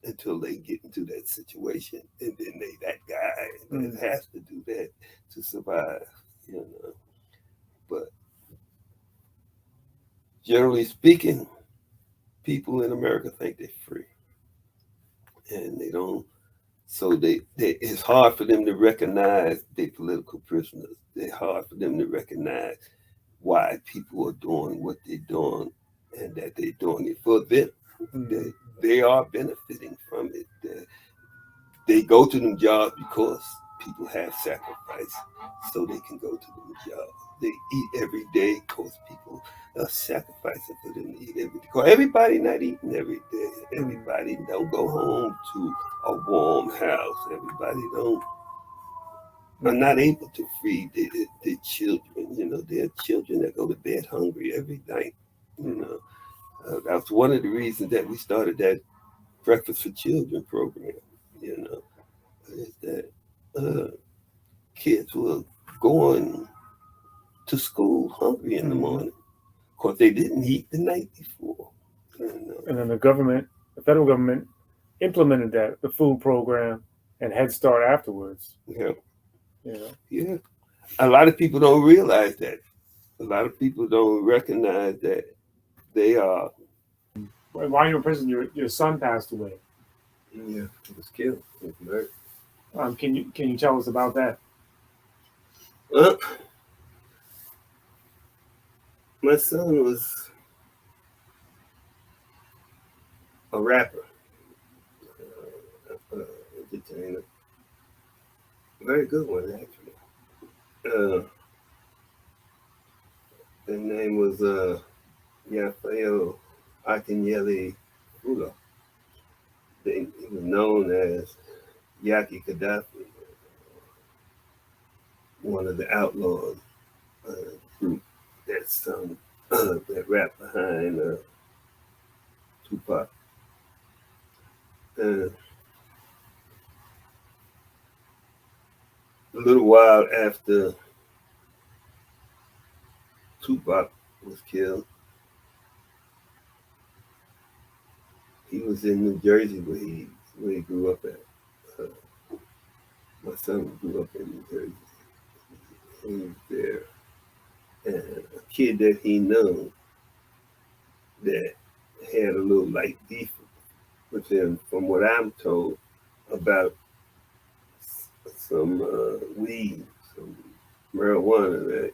until they get into that situation, and then they that guy that has to do that to survive, you know. But generally speaking, people in America think they're free, and they don't. So it's hard for them to recognize their political prisoners. It's hard for them to recognize why people are doing what they're doing, and that they're doing it for them. They are benefiting from it. They go to them jobs because people have sacrificed so they can go to them jobs. They eat every day because people are sacrificing for them to eat every day. Because everybody not eating every day. Everybody don't go home to a warm house. Everybody are not able to feed their children. You know, there are children that go to bed hungry every night. You know, that's one of the reasons that we started that Breakfast for Children program. You know, is that kids were going to school hungry in the morning because they didn't eat the night before. You know. And then the federal government, implemented the food program and Head Start afterwards. Yeah. You know? Yeah. A lot of people don't realize that. A lot of people don't recognize that they are. While you were in prison, your son passed away. Yeah, he was killed. He was murdered. Can you tell us about that? My son was a rapper, entertainer, very good one actually. His name was Yafael Akinyele Rulo. He was known as Yaki Gaddafi, one of the outlaws group that rap behind Tupac. A little while after Tupac was killed, he was in New Jersey where he grew up at. My son grew up in New Jersey. He was there. And a kid that he knew that had a little light beef with him, from what I'm told, about some weed, some marijuana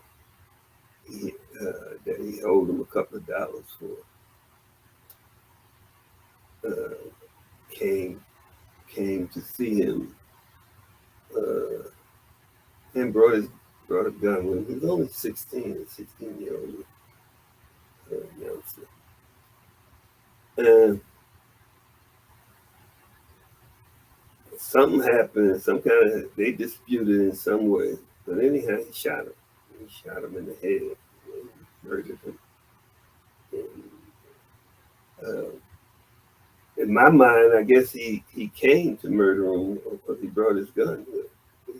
that he owed him a couple of dollars for. Came to see him and brought a gun with him. He was only 16, a 16-year-old youngster. And something happened, they disputed in some way. But anyhow, he shot him. He shot him in the head and murdered him. And, in my mind, I guess he came to murder him because he brought his gun. He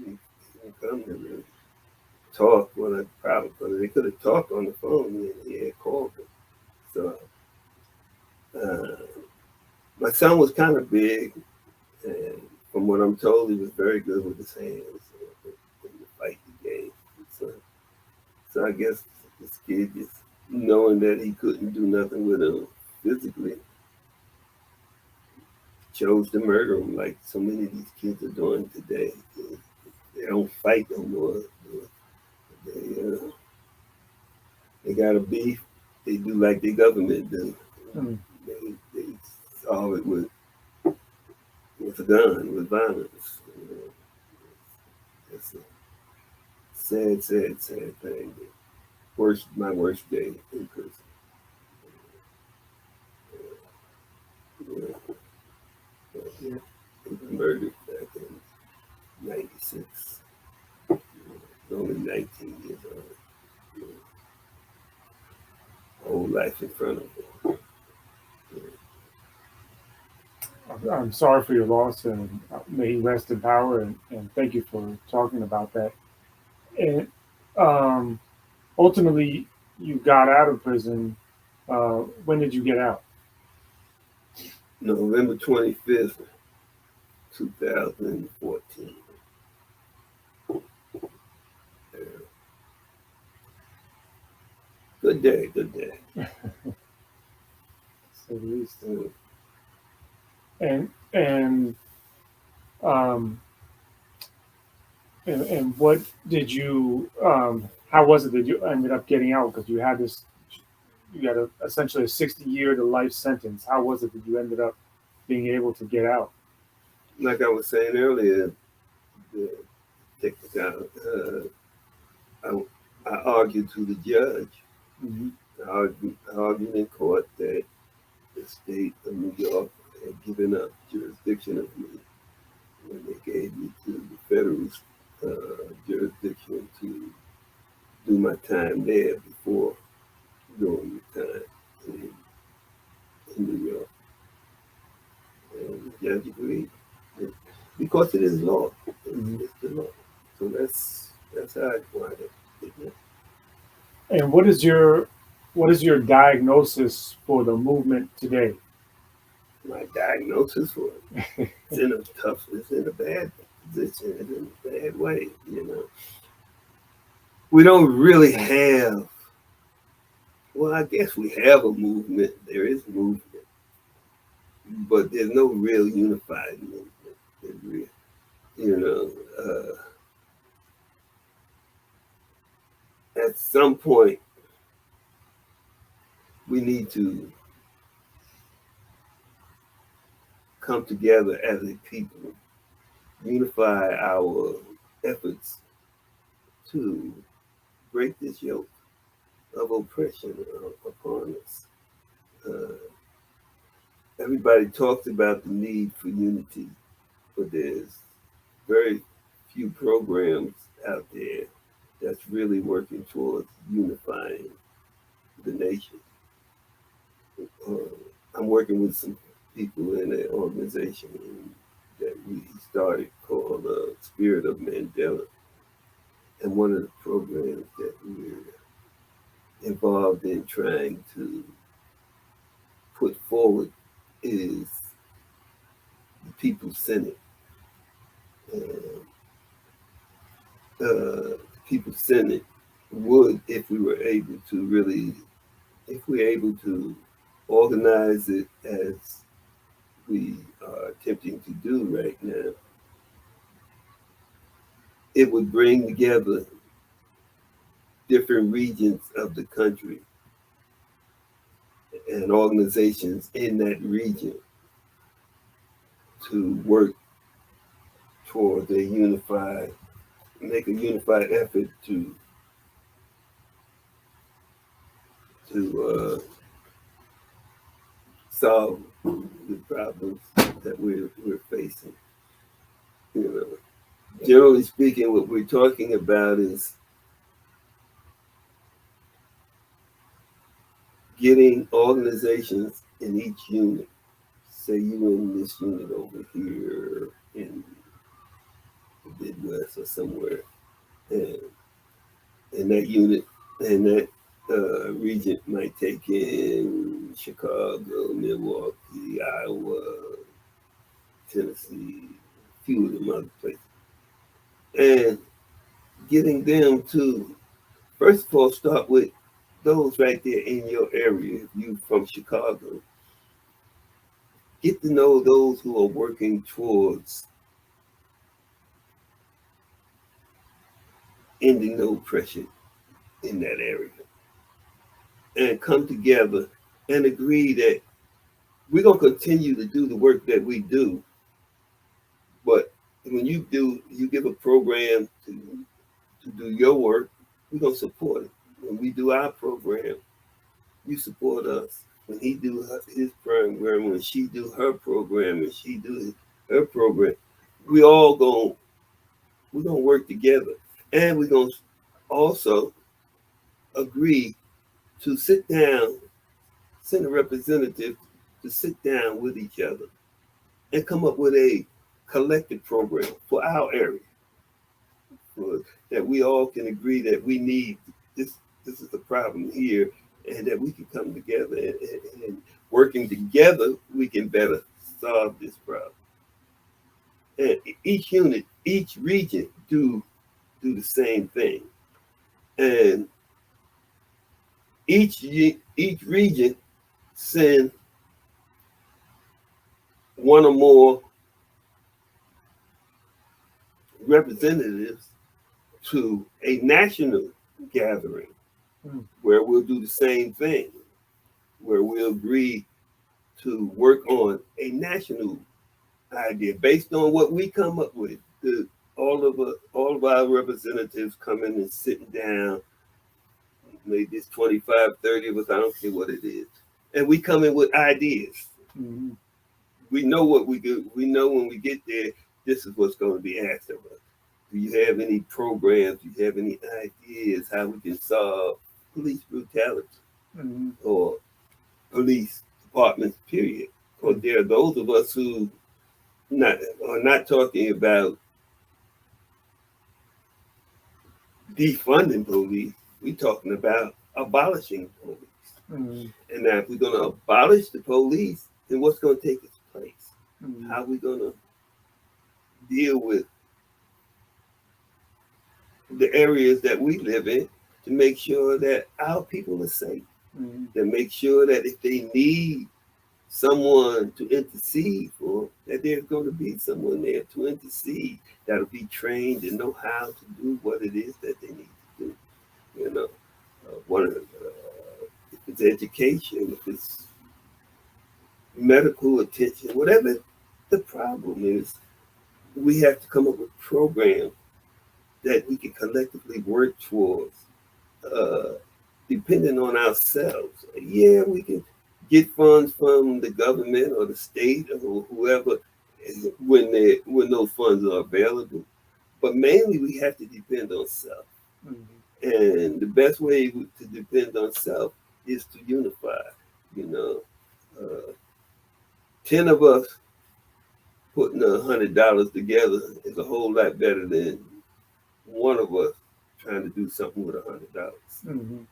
didn't come to really talk. Well, probably because they could have talked on the phone. He had called him. So my son was kind of big, and from what I'm told, he was very good with his hands in the fight game. So I guess this kid, just knowing that he couldn't do nothing with him physically, chose to murder them like so many of these kids are doing today. They don't fight no more. They got a beef. They do like the government do. Mm. They solve it with a gun, with violence. It's a sad, sad, sad thing. My worst day in prison. Yeah. He was murdered back in '96. Only 19 years old. Whole life in front of him. I'm sorry for your loss, and may he rest in power. And thank you for talking about that. And um, ultimately, you got out of prison. When did you get out? November 25th, 2014. Good day, good day. So at least, and and um, and what did you? How was it that you ended up getting out? Because you had this, you got essentially a 60-year to life sentence. How was it that you ended up being able to get out? Like I was saying earlier, the technical, I argued to the judge. Mm-hmm. I argued in court that the state of New York had given up jurisdiction of me when they gave me to the federal jurisdiction to do my time there before doing the time in New York. And the judge agreed because it is law. It's the law. So that's how I wanted it. And what is your diagnosis for the movement today? My diagnosis was it's in a bad position, it's in a bad way, you know. We don't really have, well, I guess we have a movement. There is movement, but there's no real unified movement. Real, you know, at some point, we need to come together as a people, unify our efforts to break this yoke of oppression upon us. Uh, Everybody talks about the need for unity, but there's very few programs out there that's really working towards unifying the nation. Uh, I'm working with some people in an organization that we started called Spirit of Mandela. And one of the programs that we're involved in trying to put forward is the People's Senate. And the People's Senate would, if we were able to really, if we're able to organize it as we are attempting to do right now, it would bring together different regions of the country and organizations in that region to work toward a unified, make a unified effort to solve the problems that we're facing. You know, generally speaking, what we're talking about is getting organizations in each unit. Say you in this unit over here in the Midwest or somewhere, and that unit and that region might take in Chicago, Milwaukee, Iowa, Tennessee, a few of them other places, and getting them to first of all start with those right there in your area. If you from Chicago, get to know those who are working towards ending the oppression in that area, and come together and agree that we're going to continue to do the work that we do. But when you give a program to do your work, we're going to support it. When we do our program, you support us. When he do his program, when she do her program, and she do her program, we all we're gonna work together, and we're gonna also agree to sit down, send a representative to sit down with each other and come up with a collective program for our area, for, that we all can agree that we need this. This is the problem here, and that we can come together and working together, we can better solve this problem. And each unit, each region do the same thing, and each region send one or more representatives to a national gathering where we'll do the same thing, where we'll agree to work on a national idea based on what we come up with. All of our representatives coming and sitting down, maybe it's 25, 30 of us, I don't care what it is. And we come in with ideas. Mm-hmm. We know what we do. We know when we get there, this is what's going to be asked of us. Do you have any programs? Do you have any ideas how we can solve police brutality or police departments, period? Or there are those of us who are not talking about defunding police. We're talking about abolishing police. And now if we're going to abolish the police, then what's going to take its place? How are we going to deal with the areas that we live in to make sure that our people are safe? To make sure that if they need someone to intercede for, that there's going to be someone there to intercede that'll be trained and know how to do what it is that they need to do. You know, if it's education, if it's medical attention, whatever the problem is, we have to come up with programs that we can collectively work towards, depending on ourselves. Yeah, we can get funds from the government or the state or whoever when those funds are available, but mainly we have to depend on self. And the best way to depend on self is to unify. You know, 10 of us putting $100 together is a whole lot better than one of us trying to do something with $100.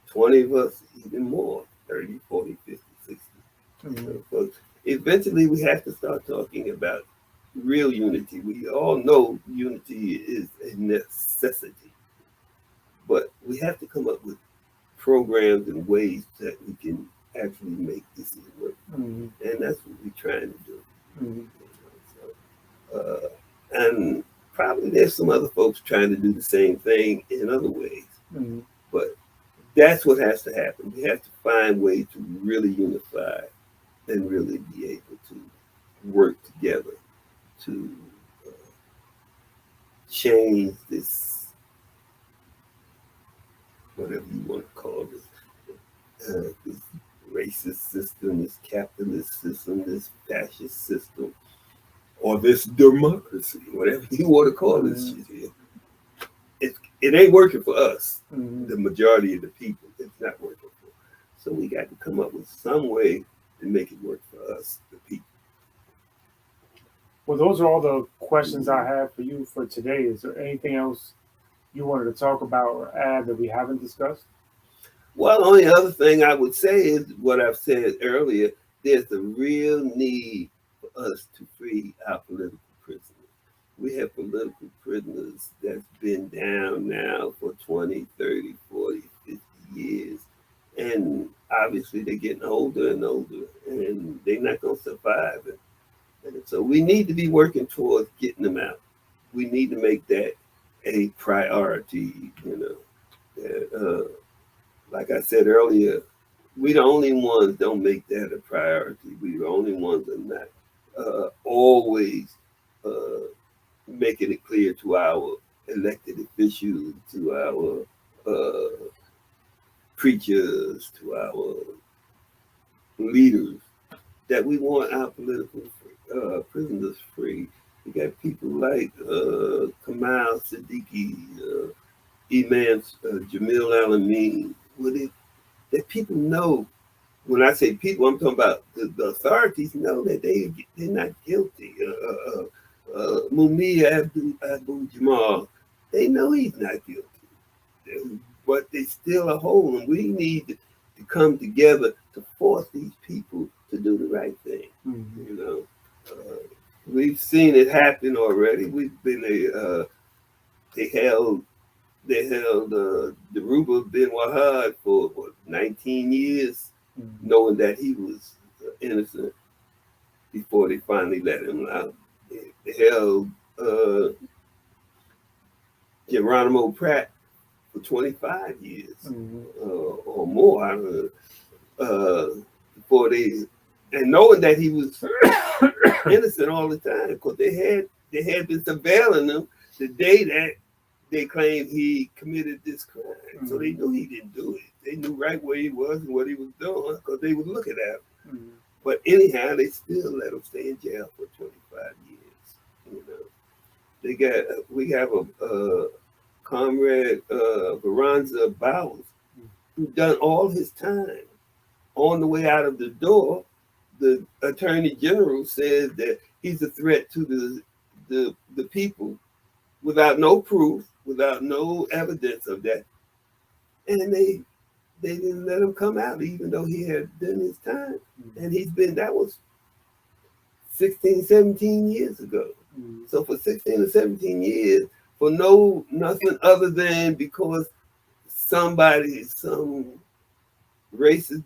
20 of us, even more, 30, 40, 50, 60. So eventually we have to start talking about real unity. We all know unity is a necessity, but we have to come up with programs and ways that we can actually make this work. And that's what we're trying to do. And probably there's some other folks trying to do the same thing in other ways. But that's what has to happen. We have to find ways to really unify and really be able to work together to change this, whatever you want to call this racist system, this capitalist system, this fascist system, or this democracy, whatever you want to call this shit here. It ain't working for us, the majority of the people. It's not working for us. So we got to come up with some way to make it work for us, the people. Well, those are all the questions I have for you for today. Is there anything else you wanted to talk about or add that we haven't discussed? Well, the only other thing I would say is what I've said earlier. There's a real need for us to free our political prisoners. We have political prisoners that's been down now for 20, 30, 40, 50 years. And obviously they're getting older and older. and they're not going to survive it. And so we need to be working towards getting them out. We need to make that a priority. Like I said earlier, we the only ones don't make that a priority. We the only ones that are not always uh, making it clear to our elected officials, to our preachers, to our leaders, that we want our political prisoners free. We got people like Kamal Siddiqui, Imam Jamil Alameen, that people know. When I say people, I'm talking about the authorities know that they're not guilty. Mumia Abu Jamal, they know he's not guilty, but they still are whole, and we need to come together to force these people to do the right thing. We've seen it happen already. We've been they held Deruba bin Wahad for 19 years, knowing that he was innocent before they finally let him out. They held Geronimo Pratt for 25 years or more. I don't know, before and knowing that he was innocent all the time, because they had been surveilling him the day that they claimed he committed this crime. So they knew he didn't do it. They knew right where he was and what he was doing, because they were looking at him. But anyhow, they still let him stay in jail for 25 years. We have a comrade Veranza Bowles, who done all his time. On the way out of the door, the attorney general says that he's a threat to the people, without no proof, without no evidence of that. And they didn't let him come out, even though he had done his time. And that was 16, 17 years ago. So for 16 or 17 years, for nothing other than because some racist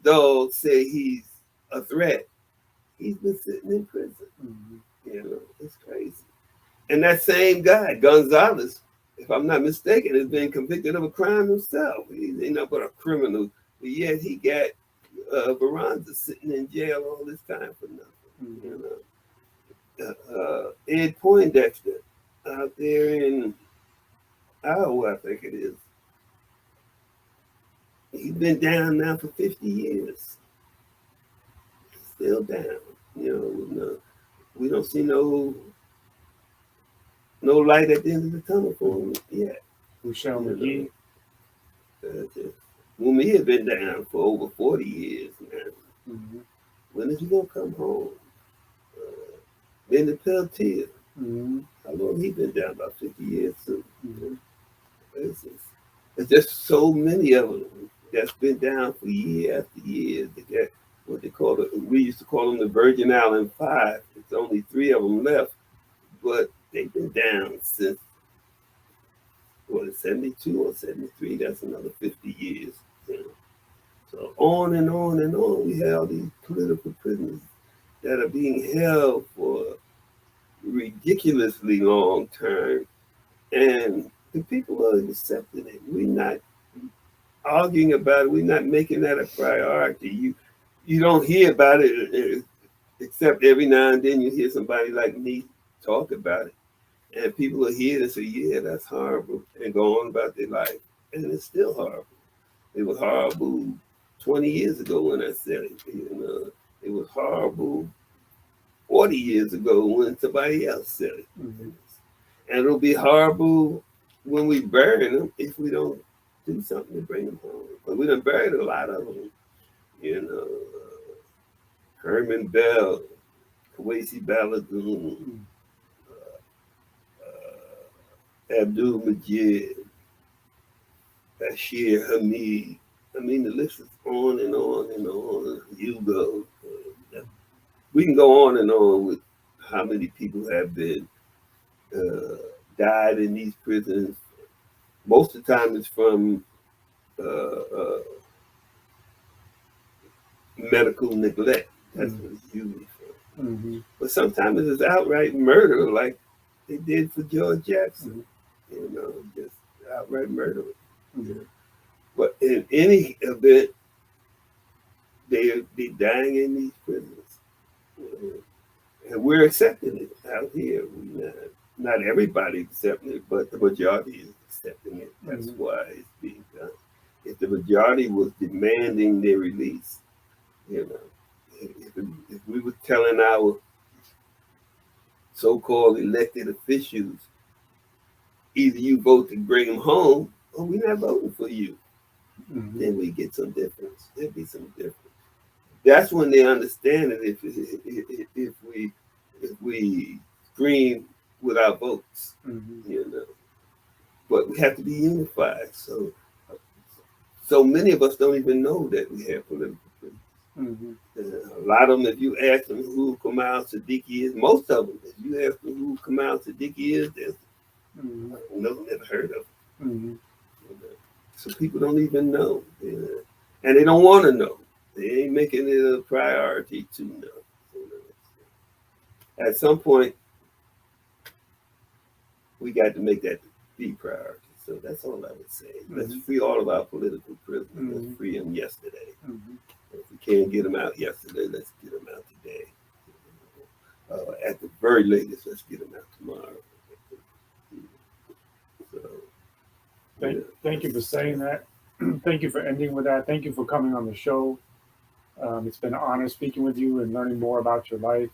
dog say he's a threat, he's been sitting in prison. It's crazy. And that same guy, Gonzalez, if I'm not mistaken, has been convicted of a crime himself. He's ain't nothing but a criminal, but yet he got Veranza sitting in jail all this time for nothing. Ed Poindexter out there in Iowa, I think it is. He's been down now for 50 years. Still down. We don't see no light at the end of the tunnel for him yet. Michelle McGee. Mumia had been down for over 40 years now. When is he gonna come home? Benny Peltier. How long he been down? About 50 years too. There's just so many of them that's been down for year after year. They got what they call it. We used to call them the Virgin Island Five. It's only 3 of them left, but they've been down since 72 or 73. That's another 50 years. So on and on and on, we have these political prisoners that are being held for ridiculously long term, and the people are accepting it. We're not arguing about it. We're not making that a priority. You don't hear about it except every now and then you hear somebody like me talk about it, and people are here to say, "Yeah, that's horrible," and go on about their life, and it's still horrible. It was horrible 20 years ago when I said it. It was horrible 40 years ago when somebody else said it. And it'll be horrible when we bury them if we don't do something to bring them home. But we done buried a lot of them. Herman Bell, Kwesi Balagoon, Abdul Majid, Bashir Hamid. I mean, the list is on and on and on. Hugo. We can go on and on with how many people have been died in these prisons. Most of the time it's from medical neglect. That's what it's usually for. Mm-hmm. But sometimes it's outright murder, like they did for George Jackson. Just outright murder. Mm-hmm. But in any event, they'll be dying in these prisons. And we're accepting it out here. Not everybody accepting it, but the majority is accepting it. That's why it's being done. If the majority was demanding their release, if we were telling our so-called elected officials, either you vote to bring them home, or we're not voting for you, then we get some difference. There'll be some difference. That's when they understand it. If we scream with our votes, But we have to be unified. So many of us don't even know that we have political prisoners. A lot of them, if you ask them who Kamal Siddiqui is, most of them, if you ask them who Kamal Siddiqui is, never heard of him. So people don't even know, and they don't want to know. They ain't making it a priority to know. At some point, we got to make that be priority. So that's all I would say. Let's free all of our political prisoners. Let's free them yesterday. If we can't get them out yesterday, let's get them out today. At the very latest, let's get them out tomorrow. So, thank you for saying that. Thank you for ending with that. Thank you for coming on the show. It's been an honor speaking with you and learning more about your life.